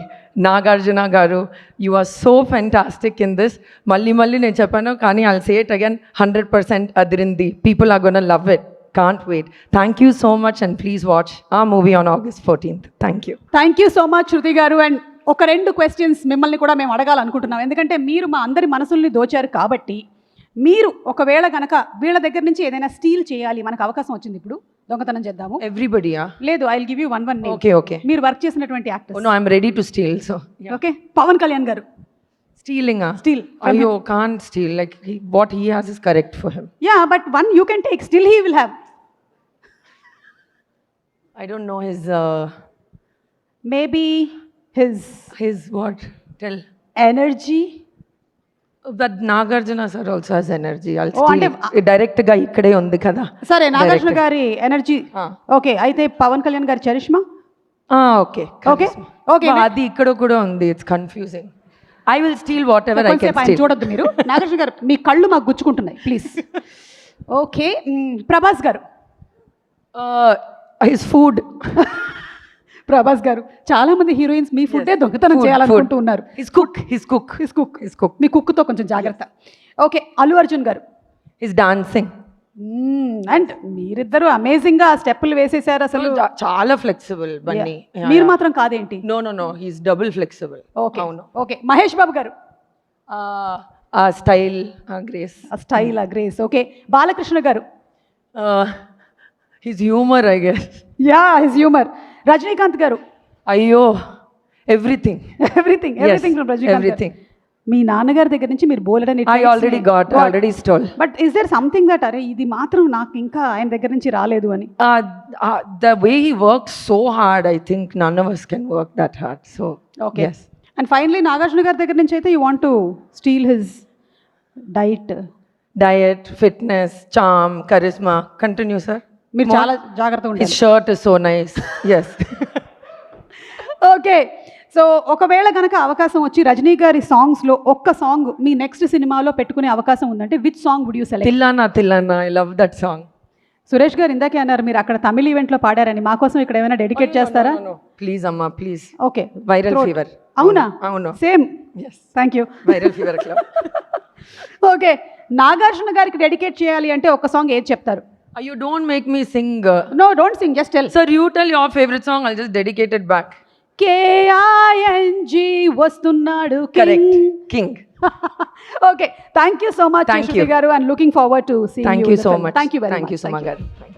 Nagarjuna Garu. You are so fantastic in this. Malli నేను చెప్పాను కానీ I'll say it again, 100% Adirindi. People are gonna love it. Can't wait. Thank you so much and please watch our movie on August 14th. Thank you. Thank you so much Shruti garu. And ఒక 2 questions మిమ్మల్ని కూడా మేము అడగాలనుకుంటున్నాం, ఎందుకంటే మీరు మా అందరి మనసుల్ని దోచారు కాబట్టి. మీరు ఒకవేళ కనుక వీళ్ళ దగ్గర నుంచి ఏదైనా స్టీల్ చేయాలి, మనకు అవకాశం వచ్చింది, ఇప్పుడు దొంగతనం చేద్దాము. Everybody, yeah? లేదు, I will give you one name. Okay. మీరు వర్క్ చేసినటువంటి Oh actor. no, I'm ready to steal, so. Okay, Pawan Kalyan గారు. Stealing, ah? Steal. Ayyo, can't steal. Like, what he has is correct for him. Yeah, but one you can take, still he will have. I don't know his, maybe his what? Tell. Energy. That Nagarjuna sir also has energy. I'll Oh, steal. Direct గా ఇక్కడే ఉంది కదా. సరే, నాగార్జున గారి energy. Okay, అయితే పవన్ కళ్యాణ్ గారి charisma. Okay okay okay, అది ఇక్కడ కూడా ఉంది. It's confusing. I will steel what ever I can steel. చూడొద్దు మీరు. నాగార్జున గారు, మీ కళ్ళు మాకు గుచ్చుకుంటున్నాయి, ప్లీజ్. ఓకే, ప్రభాస్ గారు. His food. ప్రభాస్ గారు, చాలా మంది హీరోయిన్స్ మీ ఫుడ్డే దొంగతనం చేయాలనుకుంటూ ఉన్నారు. His cook. మీ కుక్తో కొంచెం జాగ్రత్త. Okay, Allu Arjun garu. His dancing. And మీరిద్దరు అమేజింగ్ గా స్టెప్పులు వేసేసారు అసలు. చాలా ఫ్లెక్సిబుల్ బన్నీ. మీరు మాత్రం కాదేంటి? No he's double flexible. Okay okay, Mahesh Babu garu. ఆ style, grace. Style, grace. Okay, Balakrishna garu. His humour, I guess. Yeah, his humour. Rajinikanth garu. అయ్యో, ఎవ్రీథింగ్ ఫ్రమ్ రజనీకాంత్. మీ నాన్నగారి దగ్గర నుంచి మీరు బోలెడని I already stole. But is there something that అరే ఇది మాత్రం నాకు ఇంకా ఆయన దగ్గర నుంచి రాలేదు అని? The way he works so hard, I think none of us can work that hard. So okay, yes. And finally, Nagarjuna గారి దగ్గర నుంచి అయితే you want to steal his diet, fitness, charm, charisma. Continue, sir. మీరు చాలా జాగ్రత్తగా ఉండాలి. His shirt is so nice. Yes. Okay, so ఒకవేళ కనుక అవకాశం వచ్చి రజనీ గారి సాంగ్స్లో ఒక్క సాంగ్ మీ నెక్స్ట్ సినిమాలో పెట్టుకునే అవకాశం ఉందంటే which song would you select? Thillana, I love that song. Suresh గారు ఇందాకే అన్నారు మీరు అక్కడ తమిళ ఈవెంట్లో పాడారని, మా కోసం ఇక్కడ ఏమైనా డెడికేట్ చేస్తారా? ప్లీజ్ అమ్మా, ప్లీజ్. Okay, viral fever. అవునా? అవును, same. Yes, thank you. Viral fever club. Okay, Nagarjuna గారికి డెడికేట్ చేయాలి అంటే ఒక సాంగ్ ఏది చెప్తారు? You don't make me sing. No, don't sing, just tell. Sir, you tell your favorite song, I'll just dedicate it back. KING వస్తున్నాడు. Correct. King. Okay, thank you so much Shruti garu, and looking forward to seeing you. Thank you so much. Thank you very much. Thank you so much. Thanks.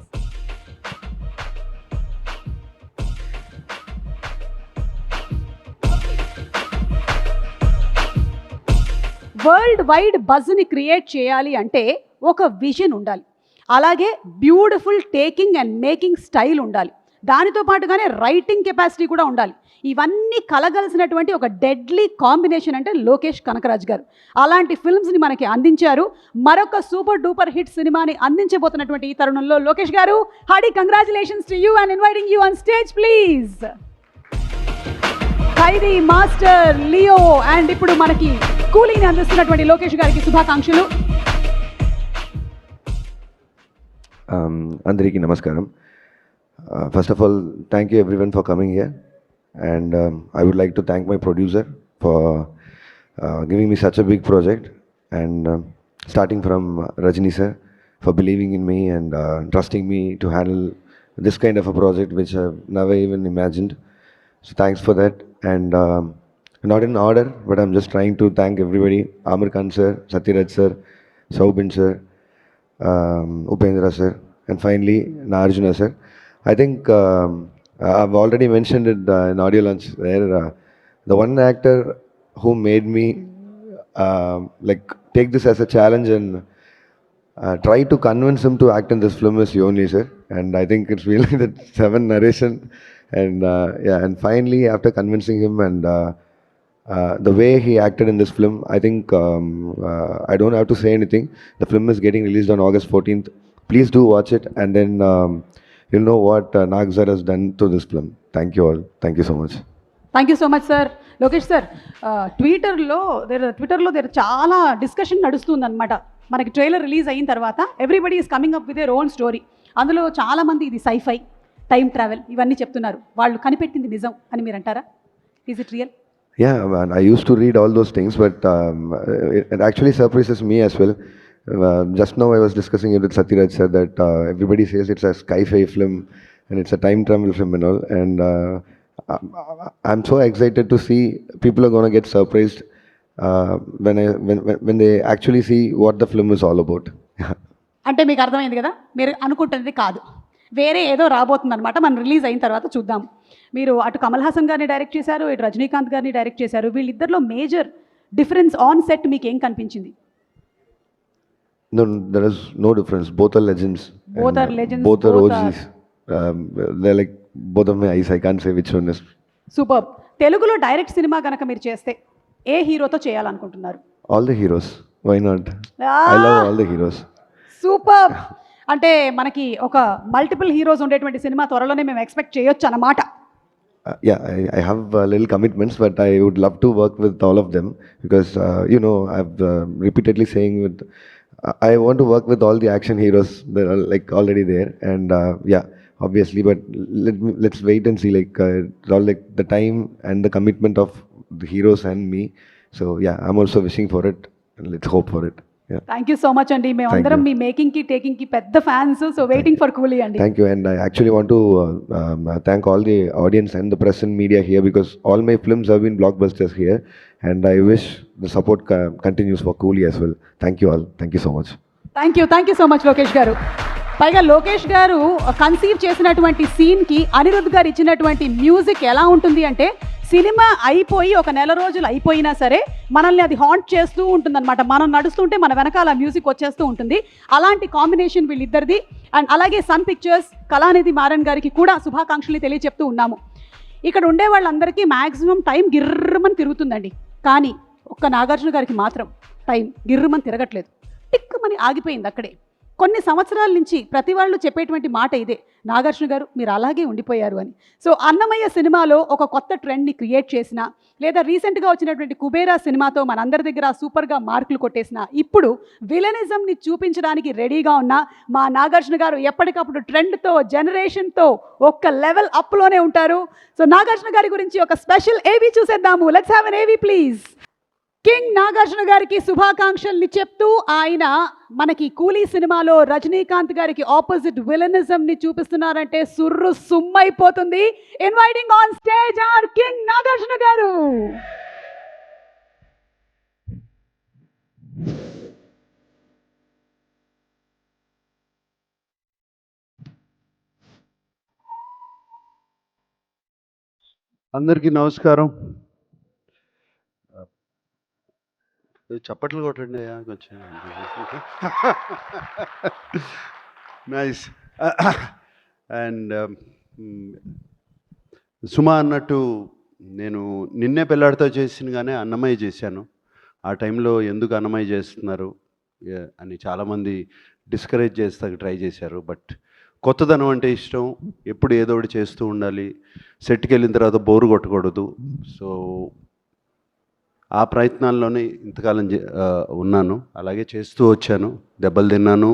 World wide బజ్ని create చేయాలి అంటే ఒక vision ఉండాలి, అలాగే beautiful taking and making style ఉండాలి. దానితో పాటుగానే writing capacity కూడా ఉండాలి. ఇవన్నీ కలగలిసినటువంటి ఒక డెడ్లీ కాంబినేషన్ అంటే లోకేష్ కనకరాజ్ గారు. అలాంటి ఫిల్మ్స్ని మనకి అందించారు. మరొక సూపర్ డూపర్ హిట్ సినిమాని అందించబోతున్నటువంటి ఈ తరుణంలో లోకేష్ గారు, hearty congratulations to you and inviting you on stage please. Khaidi, master, Leo and ఇప్పుడు మనకి కూలీని అందిస్తున్నటువంటి లోకేష్ గారికి శుభాకాంక్షలు. అందరికీ నమస్కారం. First of all, thank you everyone for coming here, and I would like to thank my producer for giving me such a big project, and starting from Rajni sir for believing in me and trusting me to handle this kind of a project which I've never even imagined. So thanks for that. And not in order, but I'm just trying to thank everybody: Amir Khan sir, Satyaraj sir, Saubin sir, Upendra sir, and finally Nagarjuna sir. I think I've already mentioned it in audio launch there. The one actor who made me like take this as a challenge and try to convince him to act in this film is Yoni sir, and I think it's really that 7 narration, and yeah, and finally after convincing him and the way he acted in this film, I think I don't have to say anything. The film is getting released on August 14th. Please do watch it, and then you'll know what Nag sir has done to this film. Thank you all. Thank you so much. Thank you so much sir. Lokesh sir, ట్విట్టర్లో చాలా discussion నడుస్తుందన్నమాట. మనకి trailer release అయిన తర్వాత everybody is coming up with their own story. అందులో చాలామంది ఇది sci-fi, time travel ఇవన్నీ చెప్తున్నారు. వాళ్ళు కనిపెట్టింది నిజం అని మీరు అంటారా? Is it real? Yeah, man, I used to read all those things, but it actually surprises me as well. Just now I was discussing it with Satyaraj sir that everybody says it's a sci-fi film and it's a time travel film and all, and I'm so excited to see people are going to get surprised when they actually see what the film is all about. అంటే మీకు అర్థమైంది కదా, మీరు అనుకుంటున్నది కాదు, వేరే ఏదో రాబోతుంది అనమాట. మనం రిలీజ్ అయిన తర్వాత చూద్దాం. మీరు అటు కమల్ హాసన్ గారిని డైరెక్ట్ చేశారు, ఇటు రజనీకాంత్ గారిని డైరెక్ట్ చేశారు. వీళ్ళిద్దరిలో మేజర్ డిఫరెన్స్ ఆన్ సెట్ మీకు ఏం కనిపించింది? No, there is no difference. Both are legends. Both are legends. Both are OGs. They're like both of my eyes. I can't say which one is. Super. తెలుగులో direct cinema కనుక మీరు చేస్తే ఏ హీరోతో చేయాలనుకుంటున్నారు? All the heroes. Why not? I love all the heroes. Super. అంటే మనకి ఒక multiple heroes ఉండేటువంటి సినిమా త్వరలోనే మేము ఎక్స్పెక్ట్ చేయొచ్చు అన్నమాట. Yeah, I have little commitments, but I would love to work with all of them because you know I've repeatedly saying with I want to work with all the action heroes that are like already there, and yeah, obviously, but let's wait and see. Like it's all like the time and the commitment of the heroes and me. So yeah, I'm also wishing for it, and let's hope for it. Yeah. Thank you so much అండి. మేము అందరం మీ మేకింగ్కి టేకింగ్కి పెద్ద fans. So waiting for కూలీ అండి. Thank you, and I actually want to thank all the audience and the press and media here because all my films have been blockbusters here, and I wish the support continues for Coolie as well. Thank you all. Thank you so much. Thank you so much Lokesh గారు. పైగా లోకేష్ గారు conceive చేసినటువంటి సీన్కి అనిరుద్ధ్ గారు ఇచ్చినటువంటి music ఎలా ఉంటుంది అంటే సినిమా అయిపోయి ఒక నెల రోజులు అయిపోయినా సరే మనల్ని అది హాంట్ చేస్తూ ఉంటుందన్నమాట. మనం నడుస్తుంటే మన వెనకాల మ్యూజిక్ వచ్చేస్తూ ఉంటుంది. అలాంటి కాంబినేషన్ వీళ్ళిద్దరిది. అండ్ అలాగే సన్ పిక్చర్స్ కళానిధి మారన్ గారికి కూడా శుభాకాంక్షలు తెలియచెప్తూ ఉన్నాము. ఇక్కడ ఉండే వాళ్ళందరికీ మ్యాక్సిమం టైం గిర్రమని తిరుగుతుందండి, కానీ ఒక్క నాగార్జున గారికి మాత్రం టైం గిర్రమని తిరగట్లేదు, టిక్కుమని ఆగిపోయింది అక్కడే. కొన్ని సంవత్సరాల నుంచి ప్రతి వాళ్ళు చెప్పేటువంటి మాట ఇదే, నాగార్జున గారు మీరు అలాగే ఉండిపోయారు అని. సో అన్నమయ్య సినిమాలో ఒక కొత్త ట్రెండ్ని క్రియేట్ చేసిన, లేదా రీసెంట్గా వచ్చినటువంటి కుబేరా సినిమాతో మనందరి దగ్గర సూపర్గా మార్కులు కొట్టేసిన, ఇప్పుడు విలనిజంని చూపించడానికి రెడీగా ఉన్న మా నాగార్జున గారు ఎప్పటికప్పుడు ట్రెండ్తో జనరేషన్తో ఒక్క లెవెల్ అప్లోనే ఉంటారు. సో నాగార్జున గారి గురించి ఒక స్పెషల్ ఏవీ చూసేద్దాము. లెట్స్ హ్యావ్ ఎన్ ఏవీ ప్లీజ్. కింగ్ నాగార్జున గారికి శుభాకాంక్షల్ని చెప్తూ ఆయన మనకి కూలీ సినిమాలో రజనీకాంత్ గారికి ఆపోజిట్ విలనిజంని చూపిస్తున్నారంటే సుర్రు సుమ్మైపోతుంది. Inviting on stage our king Nagarjuna garu. అందరికీ నమస్కారం. చప్పట్లు కొట్టండి కొంచెం. నైస్. అండ్ సుమా అన్నట్టు నేను నిన్నే పెళ్ళాడితో చేసినగానే అన్నమయ్య చేశాను. ఆ టైంలో ఎందుకు అన్నమయ్య చేస్తున్నారు అని చాలామంది డిస్కరేజ్ చేస్తాకి ట్రై చేశారు. బట్ కొత్తదనం అంటే ఇష్టం, ఎప్పుడు ఏదో ఒకటి చేస్తూ ఉండాలి, సెట్కి వెళ్ళిన తర్వాత బోరు కొట్టకూడదు. సో ఆ ప్రయత్నాల్లోనే ఇంతకాలం ఉన్నాను, అలాగే చేస్తూ వచ్చాను, దెబ్బలు తిన్నాను,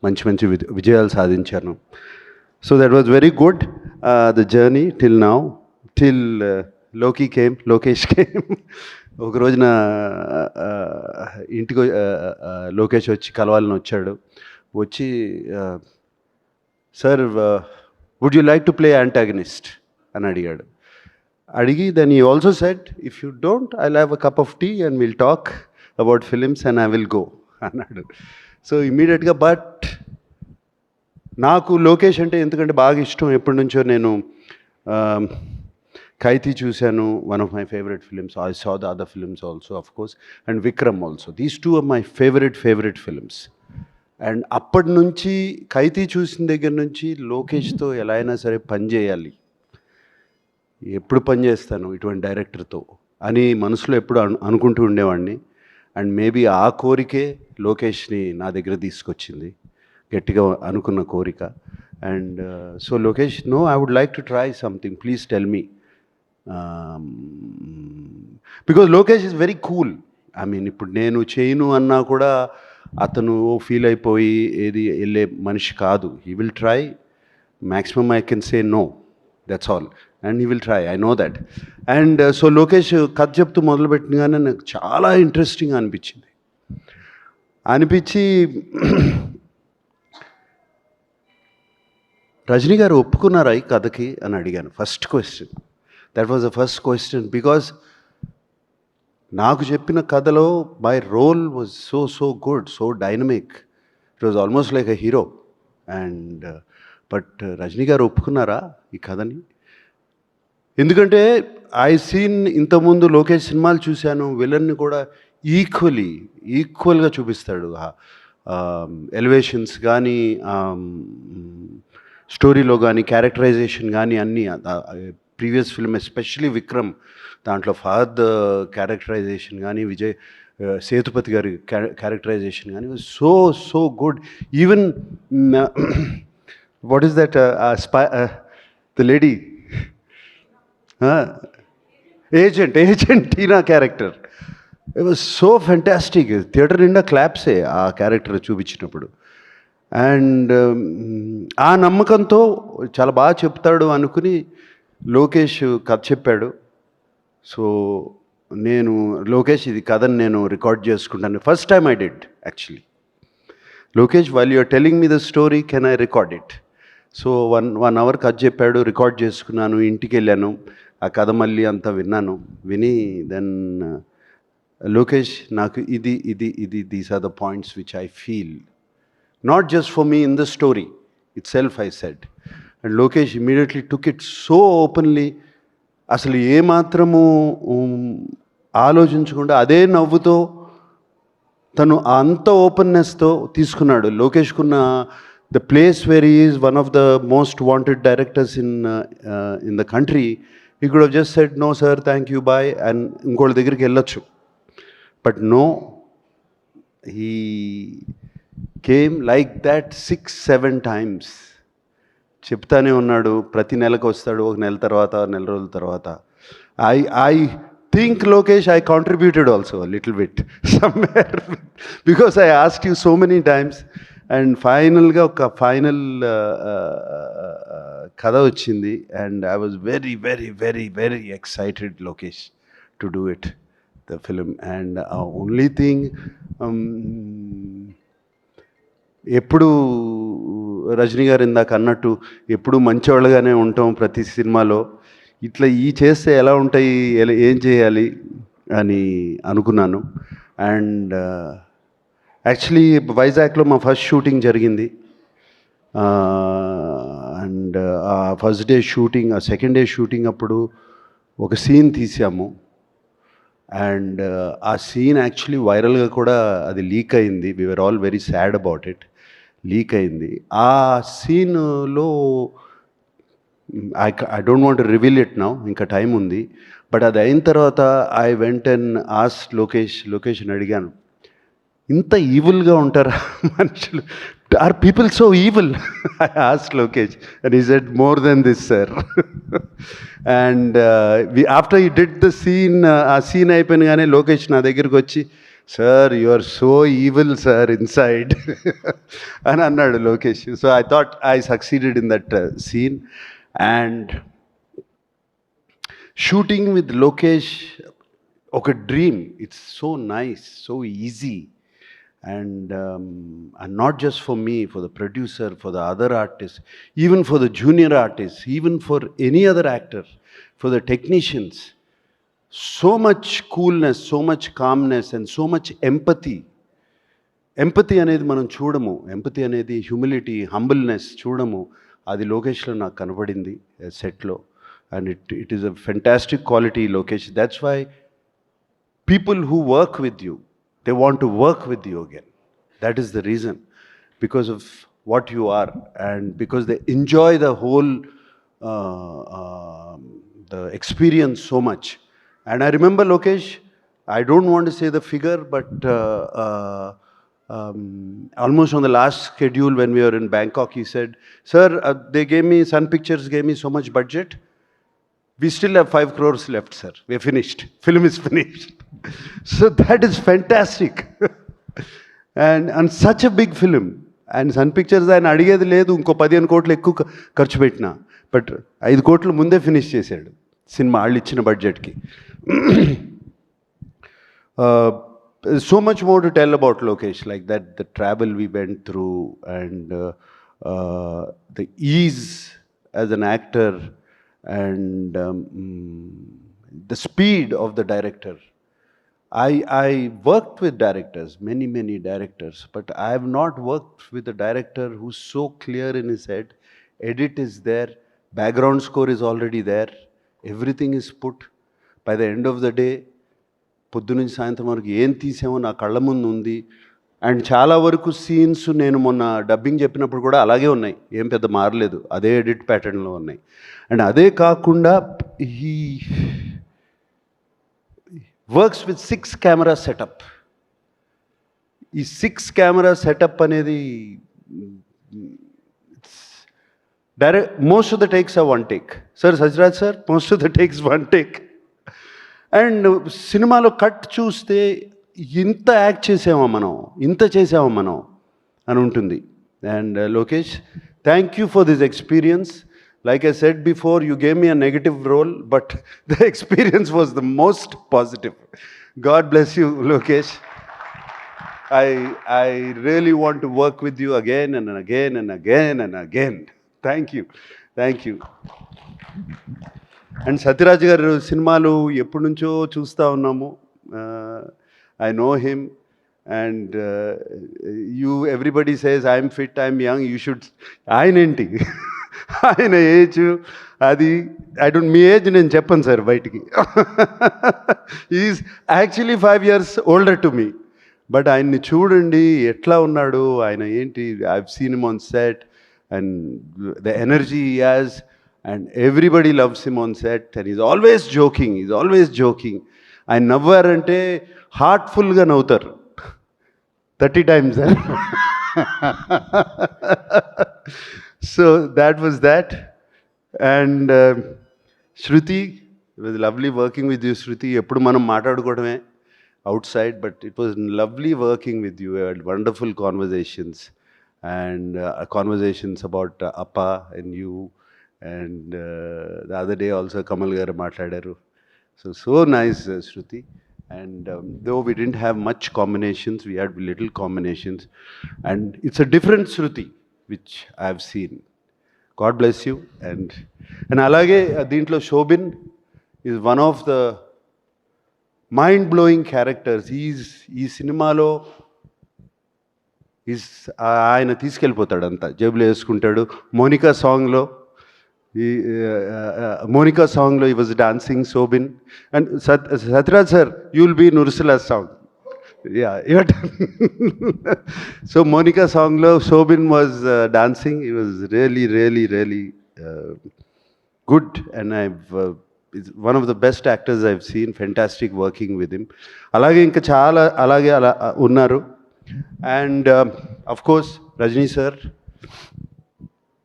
మంచి మంచి విజయాలు సాధించాను. So that was very good the journey till now, till Lokesh came. ఒక రోజున ఇంటికి లోకేష్ వచ్చి కలవాలని వచ్చాడు. వచ్చి sir would you like to play antagonist అని అడిగాడు. అడిగి then he also said if you don't I have a cup of tea and will talk about films and I will go అన్నాడు. సో ఇమ్మీడియట్గా బట్ నాకు లోకేష్ అంటే ఎందుకంటే బాగా ఇష్టం ఎప్పటి నుంచో. నేను ఖైదీ చూశాను, one of my favourite films. I saw the other films also of course, and Vikram also. These two are my favourite films. And అప్పటి నుంచి ఖైదీ చూసిన దగ్గర నుంచి లోకేష్తో ఎలా అయినా సరే పని చేయాలి, ఎప్పుడు పని చేస్తాను ఇటువంటి డైరెక్టర్తో అని మనసులో ఎప్పుడు అనుకుంటూ ఉండేవాడిని. అండ్ మేబీ ఆ కోరికే లోకేష్ని నా దగ్గర తీసుకొచ్చింది, గట్టిగా అనుకున్న కోరిక. And so Lokesh, no I would like to try something, please tell me. Because Lokesh is very cool. I mean ఇప్పుడు నేను చేయను అన్నా కూడా అతను ఫీల్ అయిపోయి ఏది వెళ్ళే మనిషి కాదు. He will try, maximum I can say no, that's all. And he will try, I know that. And so Lokesh కథ చెప్తూ మొదలుపెట్టినగానే నాకు చాలా ఇంట్రెస్టింగ్ అనిపించి రజనీ గారు ఒప్పుకున్నారా ఈ కథకి అని అడిగాను. First question, that was the first question. Because నాకు చెప్పిన కథలో my role was so good, so dynamic. It was almost like a hero. And but Rajini గారు ఒప్పుకున్నారా ఈ కథని? ఎందుకంటే ఐ సీన్ ఇంతకుముందు లోకేష్ సినిమాలు చూశాను, విలన్ని కూడా ఈక్వల్గా చూపిస్తాడు. ఎలివేషన్స్ కానీ, స్టోరీలో కానీ, క్యారెక్టరైజేషన్ కానీ అన్నీ. ప్రీవియస్ ఫిల్మ్ ఎస్పెషలీ విక్రమ్, దాంట్లో ఫహద్ క్యారెక్టరైజేషన్ కానీ, విజయ్ సేతుపతి గారి క్యారెక్టరైజేషన్ కానీ so good. Even what is that the lady agent Tina character, it was so fantastic. Theatre నిండా క్లాప్సే ఆ క్యారెక్టర్ చూపించినప్పుడు. అండ్ ఆ నమ్మకంతో చాలా బాగా చెప్తాడు అనుకుని లోకేష్ కథ చెప్పాడు. సో నేను లోకేష్ ఇది కథని నేను రికార్డ్ చేసుకుంటాను. First time I did actually. Lokesh, while you're telling me the story, can I record it? So one hour కథ చెప్పాడు, రికార్డ్ చేసుకున్నాను, ఇంటికి వెళ్ళాను, ఆ కథ మళ్ళీ అంతా విని దెన్ లోకేష్ నాకు ఇది these are the points which I feel, not just for me in the story itself I said. And Lokesh immediately took it so openly. అసలు ఏమాత్రము ఆలోచించకుండా అదే నవ్వుతో తను అంత ఓపెన్నెస్తో తీసుకున్నాడు. లోకేష్కున్న the place where he is one of the most wanted directors in the country. He could have just said no sir, thank you, bye and ఇంకోళ్ళ దగ్గరికి వెళ్ళొచ్చు. But no, he came like that 6-7 times. చెప్తానే ఉన్నాడు, ప్రతి నెలకు వస్తాడు, ఒక నెల తర్వాత, నెల రోజుల తర్వాత. I think Lokesh I contributed also little bit somewhere, because I asked you so many times. And ఫైనల్గా ఒక ఫైనల్ కథ వచ్చింది. And I was very very very very excited Lokesh to do it, the film. And only thing, ఎప్పుడు రజనీ గారు ఇందాక అన్నట్టు ఎప్పుడు మంచివాళ్ళగానే ఉంటాం ప్రతి సినిమాలో, ఇట్లా చేస్తే ఎలా ఉంటాయి, ఏం చేయాలి అని అనుకున్నాను. అండ్ యాక్చువల్లీ వైజాగ్లో మా ఫస్ట్ షూటింగ్ జరిగింది. అండ్ ఆ ఫస్ట్ డే షూటింగ్, ఆ సెకండ్ డే షూటింగ్ అప్పుడు ఒక సీన్ తీసాము. అండ్ ఆ సీన్ యాక్చువల్లీ వైరల్గా కూడా అది లీక్ అయింది. We were all very sad about it. Leak అయింది. ఆ సీన్లో I don't want to reveal it now, ఇంకా టైం ఉంది. బట్ అది అయిన తర్వాత ఐ వెంట్ అండ్ ఆస్ లొకేషన్ అడిగాను, ఇంత ఈవిల్గా ఉంటారా మనుషులు, are people so evil? I ఆస్ Lokesh and he said more than this sir. And after he did the scene, ఆ సీన్ అయిపోయినగానే లోకేష్ నా దగ్గరికి వచ్చి, sir you are so evil sir inside అని అన్నాడు Lokesh. So I thought I succeeded in that scene. And shooting with Lokesh ఒక dream. It's so nice, so easy. And not just for me, for the producer, for the other artists, even for the junior artists, even for any other actor, for the technicians. So much coolness, so much calmness and so much empathy. Empathy అనేది మనం చూడము, empathy అనేది humility, humbleness చూడము. అది లోకేష్లో నాకు కనబడింది సెట్లో. And it is a fantastic quality Lokesh. That's why people who work with you, they want to work with you again. That is the reason, because of what you are and because they enjoy the whole the experience so much. And I remember Lokesh, I don't want to say the figure, but almost on the last schedule when we were in Bangkok, he said, sir, they gave me, Sun Pictures gave me so much budget. We still have 5 crores left, sir. We're finished. Film is finished. So that is fantastic. and such a big film. And Sun Pictures ఆయన అడిగేది లేదు, ఇంకో 15 కోట్లు ఎక్కువ ఖర్చు పెట్టినా, but 5 కోట్లు ముందే ఫినిష్ చేశాడు సినిమా వాళ్ళు ఇచ్చిన బడ్జెట్కి. So much more to tell about Lokesh, like that, the travel we went through and the ease as an actor and the speed of the director. I worked with directors, many directors, but I have not worked with a director who's so clear in his head. Edit is there, background score is already there, everything is put. By the end of the day, పొద్దు నుంచి సాయంత్రం వరకు ఏం తీసామో నా కళ్ళ ముందు ఉంది. And చాలా వరకు సీన్స్ నేను మొన్న డబ్బింగ్ చెప్పినప్పుడు కూడా అలాగే ఉన్నాయి, ఏం పెద్ద మారలేదు, అదే ఎడిట్ ప్యాటర్న్లో ఉన్నాయి. అండ్ అదే కాకుండా ఈ వర్క్స్ విత్ 6 కెమెరా సెటప్. ఈ 6 కెమెరా సెటప్ అనేది direct, most of the takes are 1 take. Sir Sathyaraj sir, most of the takes 1 take. అండ్ సినిమాలో కట్ చూస్తే ఇంత యాక్ట్ చేసామా మనం, ఇంత చేసామా మనం అని ఉంటుంది. And Lokesh, thank you for this experience. Like I said before, you gave me a negative role, but the experience was the most positive. God bless you, Lokesh. I really want to work with you again and again and again and again. Thank you. Thank you. And Satyaraj garu సినిమాలు ఎప్పటి నుంచో చూస్తూ ఉన్నాము. I know him. And everybody says, I'm fit, I'm young, you should. ఆయనేంటి ఆయన age అది, I don't, me age నేను చెప్పను sir బయటికి. Is actually 5 years older to me. But ఆయన్ని చూడండి ఎట్లా ఉన్నాడు, ఆయన ఏంటి, I've seen him on set and the energy he has and everybody loves him on set and is always joking. ఆయన నవ్వారంటే హార్ట్ఫుల్గా నవ్వుతారు 30 times. So that was that. And Shruti, it was lovely working with you, Shruti. Eppudu manam maatadukodame outside, but it was lovely working with you. We had wonderful conversations and conversations about Appa and you. And the other day also Kamal garu maatlaadaru. So nice, Shruti. And though we didn't have much combinations, we had little combinations. And it's a different Shruti which I have seen. God bless you. And alage deentlo Shobin is one of the mind-blowing characters. Ee సినిమాలో ఆయన తీసుకెళ్ళిపోతాడు, జేబులో వేసుకుంటాడు. మోనికా సాంగ్లో he was dancing Shobin. And Satyaraj sir, you will be in Ursula's song. Yeah, your turn. So Monica song lo Shobin was dancing. He was really good, and it's one of the best actors I've seen. Fantastic working with him. అలాగే ఇంకా చాలా అలాగే అలా ఉన్నారు. And of course Rajini sir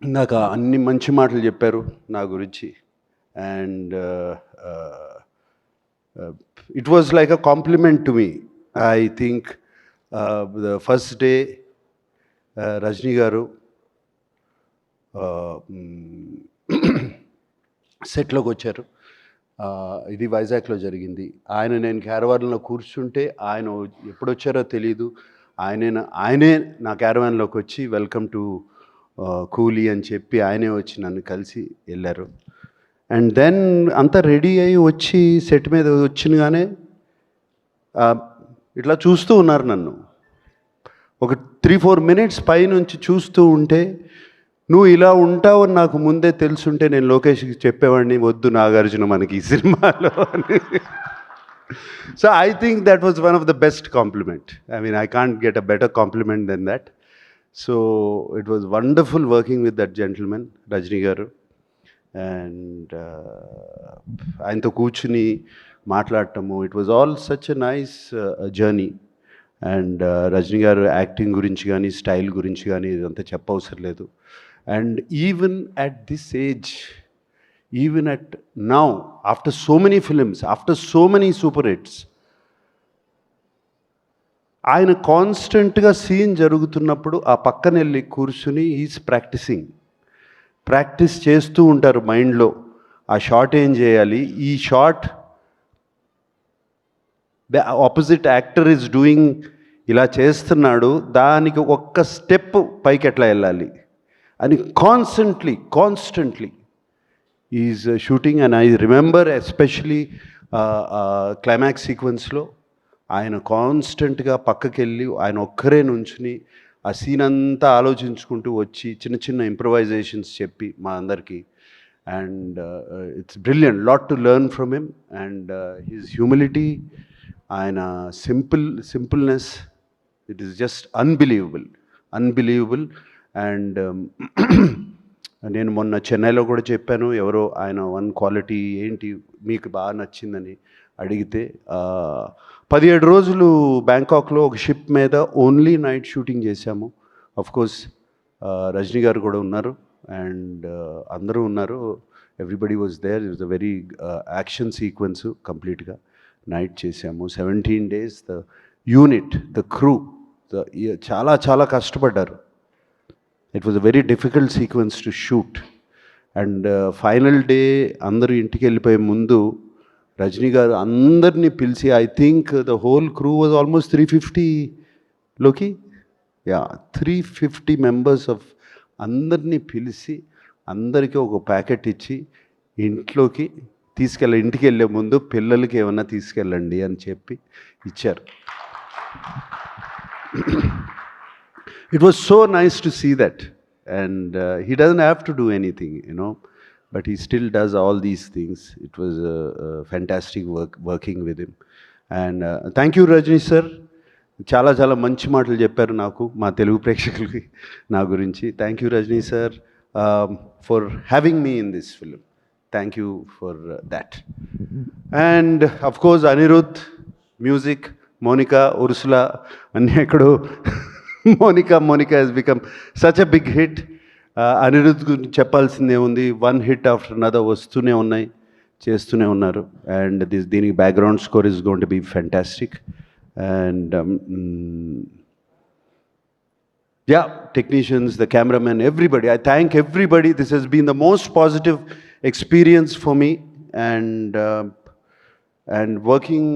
నాకు అన్ని మంచి మాటలు చెప్పారు నా గురించి. And it was like a compliment to me. I think the first day Rajini గారు సెట్లోకి వచ్చారు. ఇది వైజాగ్లో జరిగింది. నేను క్యారవాన్లో కూర్చుంటే ఆయన ఎప్పుడు వచ్చారో తెలీదు. ఆయనే నా క్యారవాన్లోకి వచ్చి వెల్కమ్ టు కూలీ అని చెప్పి ఆయనే వచ్చి నన్ను కలిసి వెళ్ళారు. అండ్ దెన్ అంతా రెడీ అయ్యి వచ్చి సెట్ మీద వచ్చినగానే ఇట్లా చూస్తూ ఉన్నారు నన్ను. ఒక 3-4 minutes పైనుంచి చూస్తూ ఉంటే, నువ్వు ఇలా ఉంటావని నాకు ముందే తెలుసుంటే నేను లోకేష్కి చెప్పేవాడిని, వద్దు నాగార్జున మనకి ఈ సినిమాలో అని. So I think that was one of the best compliment. I mean I can't get a better compliment than that. So it was wonderful working with that gentleman Rajini garu. And ఆయనతో కూర్చుని మాట్లాడటము, it was all such a nice journey. And Rajini garu acting గురించి కానీ style గురించి కానీ ఇదంతా చెప్పవసరం లేదు. And even at this age, even at now, after so many films, after so many super hits, ఆయన కాన్స్టెంట్గా సీన్ జరుగుతున్నప్పుడు ఆ పక్కన వెళ్ళి కూర్చుని ఈజ్ ప్రాక్టీస్ చేస్తూ ఉంటారు మైండ్లో. ఆ షాట్ ఏం చేయాలి, ఈ shot the opposite actor is doing, ఇలా చేస్తున్నాడు, దానికి ఒక్క స్టెప్ పైకి ఎట్లా వెళ్ళాలి అని constantly is shooting. And I remember especially climax సీక్వెన్స్లో ఆయన కాన్స్టెంట్గా పక్కకెళ్ళి ఆయన ఒక్కరే నుంచుని ఆ సీన్ అంతా ఆలోచించుకుంటూ వచ్చి చిన్న చిన్న ఇంప్రవైజేషన్స్ చెప్పి మా అందరికీ. And it's brilliant, lot to learn from him. And his humility, ఆయన సింపుల్నెస్, it is just unbelievable. And నేను మొన్న చెన్నైలో కూడా చెప్పాను, ఎవరో ఆయన వన్ క్వాలిటీ ఏంటి మీకు బాగా నచ్చిందని అడిగితే, 17 రోజులు బ్యాంకాక్లో ఒక షిప్ మీద ఓన్లీ నైట్ షూటింగ్ చేశాము. అఫ్కోర్స్ రజనీ గారు కూడా ఉన్నారు అండ్ అందరూ ఉన్నారు. Everybody was there. It was a very action sequence కంప్లీట్గా నైట్ చేసాము. 17 days the unit, the crew చాలా కష్టపడ్డారు. It was a very difficult sequence to shoot. And final day అందరూ ఇంటికి వెళ్ళిపోయే ముందు రజనీ గారు అందరినీ పిలిచి, I think the whole crew was almost 350 350 members of అందరినీ పిలిచి అందరికీ ఒక ప్యాకెట్ ఇచ్చి ఇంట్లోకి ఇంటికి వెళ్ళే ముందు పిల్లలకి ఏమన్నా తీసుకెళ్ళండి అని చెప్పి ఇచ్చారు. It was so nice to see that. And he doesn't have to do anything, but he still does all these things. It was fantastic working with him. And thank you Rajni sir, చాలా మంచి మాటలు చెప్పారు నాకు, మా తెలుగు ప్రేక్షకులకి నా గురించి. Thank you Rajini sir for having me in this film. Thank you for that. And of course Anirudh, music, Monica, Ursula అన్నీ ఎక్కడో. Monica has become such a big hit. Anirudh గురించి చెప్పాల్సిందే ఉంది. వన్ హిట్ ఆఫ్టర్ అనదర్ వస్తూనే ఉన్నాయి, చేస్తూనే ఉన్నారు. అండ్ దీనికి background score is going to be fantastic. And technicians, the cameraman, everybody, I thank everybody. This has been the most positive experience for me. And working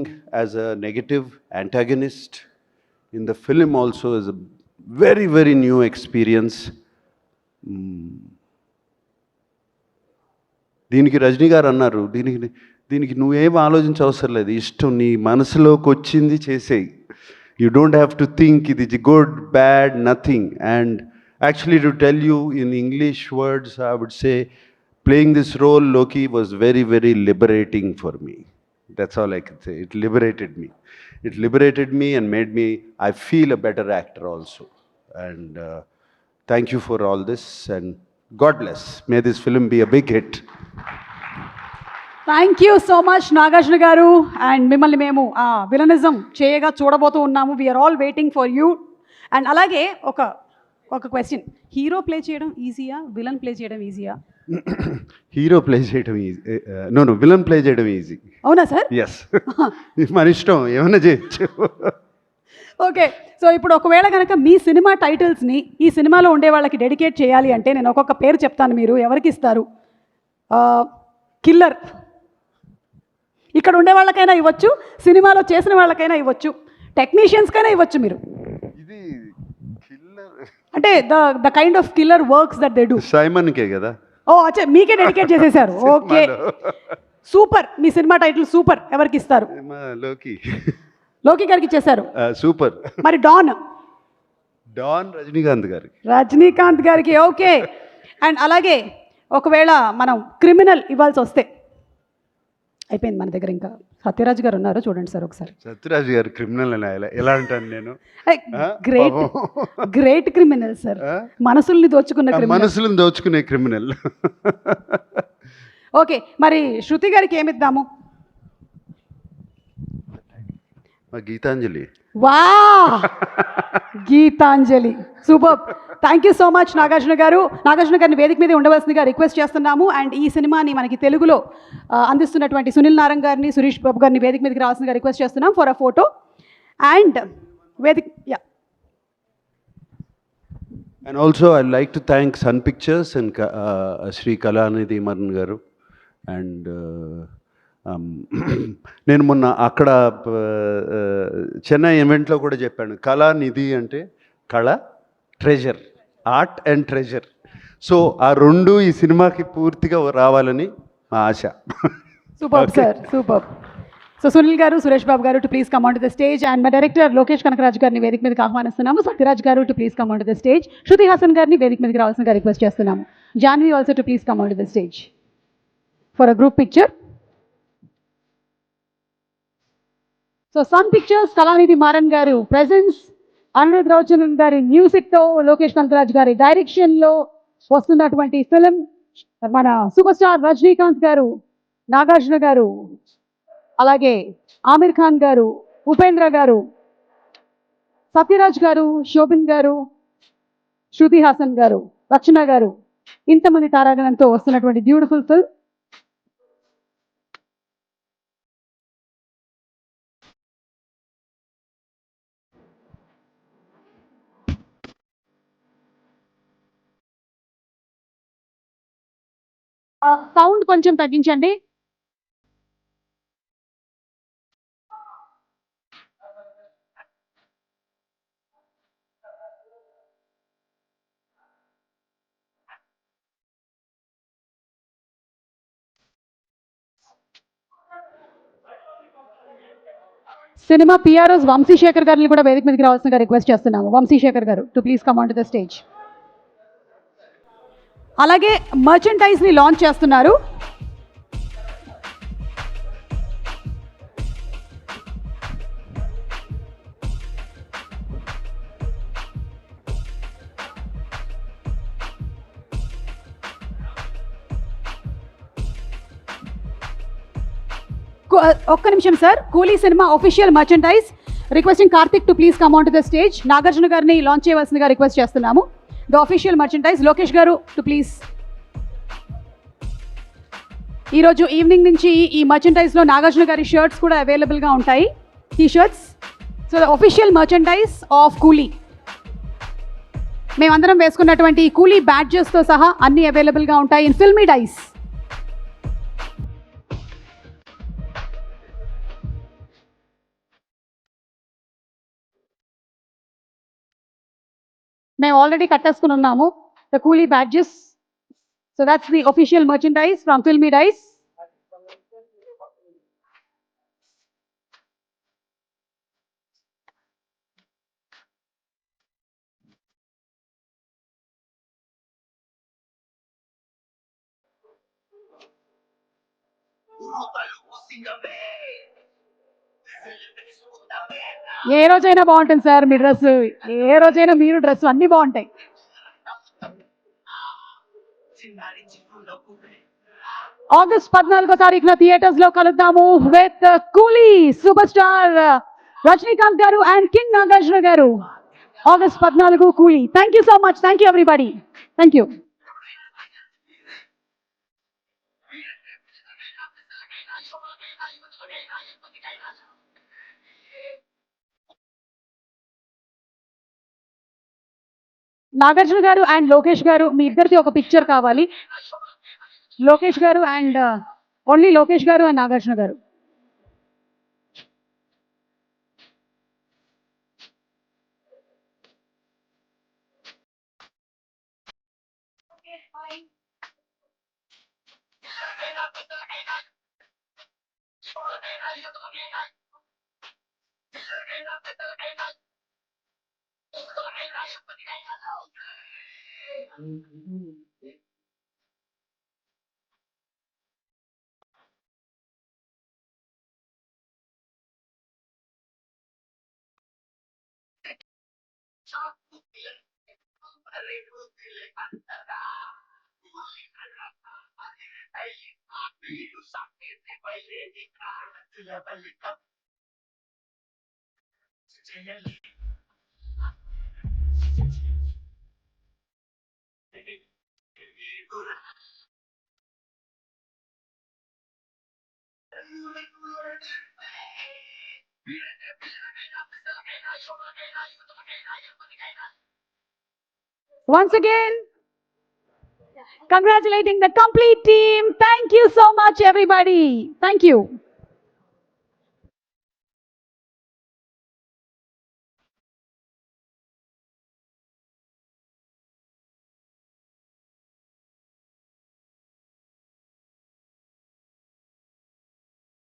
as a negative antagonist in the film also is a very, very new experience. దీనికి రజనీ గారు అన్నారు, దీనికి నువ్వేం ఆలోచించవసరం లేదు, ఇష్టం నీ మనసులోకి వచ్చింది చేసేయి. You don't have to think ఇది good bad nothing. And actually to tell you in English words I would say playing this role Loki was very, very liberating for me. That's all I can say. It liberated me and made me, I feel a better actor also. And thank you for all this and God bless. May this film be a big hit. Thank you so much Nagarjuna గారు. And మిమ్మల్ని మేము villainism చేయగా చూడబోతూ ఉన్నాము. We're all waiting for you. And అలాగే ఒక question, hero play చేయడం ఈజీయా, villain play చేయడం ఈజీయా? హీరో ప్లే చేయడం ఈజీ, నో విలన్ ప్లే చేయడం ఈజీ. అవునా సార్? ఎస్, మన ఇష్టం, ఏమైనా చేయొచ్చు. ఓకే, సో ఇప్పుడు ఒకవేళ కనుక మీ సినిమా టైటిల్స్ని ఈ సినిమాలో ఉండే వాళ్ళకి డెడికేట్ చేయాలి అంటే నేను ఒక్కొక్క పేరు చెప్తాను, మీరు ఎవరికి ఇస్తారు? కిల్లర్ ఇక్కడ ఉండే వాళ్ళకైనా ఇవ్వచ్చు, సినిమాలో చేసిన వాళ్ళకైనా ఇవ్వచ్చు, టెక్నీషియన్స్కైనా ఇవ్వచ్చు మీరు. ఇది కిల్లర్ అంటే the kind of killer works that they do. సైమన్కే కదా. ఓ అచ్చా, మీకే డెడికేట్ చేసేసారు. Okay, super. మీ సినిమా టైటిల్ సూపర్. ఎవరికి ఇస్తారు? లోకి గారికి ఇచ్చేశారు. సూపర్. మరి డాన్ రజనీకాంత్ గారికి. రజనీకాంత్ గారికి. ఓకే. అండ్ అలాగే ఒకవేళ మనం క్రిమినల్ ఇవ్వాల్సి వస్తే, అయిపోయింది మన దగ్గర, ఇంకా సత్యరాజ్ గారు ఉన్నారు, చూడండి సార్ ఒకసారి. సత్యరాజ్ గారు క్రిమినల్ అని ఎలా అంటాను నేను? గ్రేట్ క్రిమినల్ సార్, మనసుల్ని దోచుకున్న క్రిమినల్. మనసులను దోచుకునే క్రిమినల్. ఓకే, మరి శృతి గారికి ఏమిద్దాము? గీతాంజలి. వా, Geethanjali, super. Thank you so much Nagarjuna గారు. నాగార్జున గారిని వేదిక మీద ఉండవలసిందిగా రిక్వెస్ట్ చేస్తున్నాము. అండ్ ఈ సినిమాని మనకి తెలుగులో అందిస్తున్నటువంటి సునీల్ నారంగ్ గారిని, సురేష్ బాబు గారిని వేదిక మీదకి రావాల్సిందిగా రిక్వెస్ట్ చేస్తున్నాం ఫర్ అ ఫోటో. అండ్ వేదిక and also I like to thank Sun Pictures and Shri Kalanithi Maran garu. And నేను మొన్న అక్కడ చెన్నై ఈవెంట్లో కూడా చెప్పాను, కళానిధి అంటే కళ, treasure, art and treasure. So ఆ రెండు ఈ సినిమాకి పూర్తిగా రావాలని మా ఆశ. Super sir, super. So Sunil garu, Suresh Babu garu to please come on to the stage. And మా డైరెక్టర్ లోకేష్ కనకరాజు గారిని వేదిక మీదకి ఆహ్వానిస్తున్నాము. Sathyaraj garu to please come on to the stage. Shruti Haasan గారిని వేదిక మీదకి రావాల్సిందిగా రిక్వెస్ట్ చేస్తున్నాము. Janhvi also to please come on to the stage for a group picture. So Sun Pictures, Kalanithi Maran garu presence, Anirudh Ravichandran గారి మ్యూజిక్తో, లోకేష్ కనకరాజ్ గారి డైరెక్షన్లో వస్తున్నటువంటి ఫిలిం, మన సూపర్ స్టార్ రజనీకాంత్ గారు, నాగార్జున గారు, అలాగే ఆమిర్ ఖాన్ గారు, ఉపేంద్ర గారు, సత్యరాజ్ గారు, శోభిన్ గారు, శృతి హాసన్ గారు, రచన గారు, ఇంతమంది తారాగణంతో వస్తున్నటువంటి బ్యూటిఫుల్ ఫిల్మ్. సౌండ్ కొంచెం తగ్గించండి. సినిమా పిఆర్ఓస్ వంశీశేఖర్ గారిని కూడా వేదిక మీదకి రావాల్సిందిగా రిక్వెస్ట్ చేస్తున్నాము. వంశీశేఖర్ గారు to please come on to the stage. అలాగే మర్చెంటైజ్ని లాంచ్ చేస్తున్నారు. ఒక్క నిమిషం సార్. కూలీ cinema official merchandise, requesting Karthik to please come on to the stage. Nagarjuna గారిని లాంచ్ చేయవలసిందిగా రిక్వెస్ట్ చేస్తున్నాము. ద ఒఫిషియల్ మర్చెంటైజ్, లోకేష్ గారు టు ప్లీజ్. ఈరోజు ఈవినింగ్ నుంచి ఈ మర్చెంటైజ్లో నాగార్జున గారి షర్ట్స్ కూడా అవైలబుల్గా ఉంటాయి, T shirts. So the official merchandise of Coolie, మేమందరం వేసుకున్నటువంటి కూలీ బ్యాడ్జెస్తో సహా అన్నీ అవైలబుల్గా ఉంటాయి ఇన్ ఫిల్మీ డైస్. మేము ఆల్రెడీ కట్టేసుకుని ఉన్నాము the Coolie badges. So that's the official merchandise from Filmy Dice. ఏ రోజైనా బాగుంటుంది సార్ మీ డ్రెస్, ఏ రోజైనా మీరు డ్రెస్ అన్నీ బాగుంటాయి. ఆగస్ట్ 14వ తారీఖున థియేటర్స్ లో కలుద్దాము విత్ కూలీ సూపర్ స్టార్ రజనీకాంత్ గారు అండ్ కింగ్ నాగార్జున గారు. ఆగస్ట్ 14 కూలీ. Thank you so much. Thank you everybody. Thank you. Nagarjuna గారు అండ్ లోకేష్ గారు, మీ ఇద్దరిది ఒక పిక్చర్ కావాలి. లోకేష్ గారు అండ్ ఓన్లీ లోకేష్ గారు అండ్ నాగార్జున గారు. Once again, congratulating the complete team. Thank you so much, everybody. Thank you.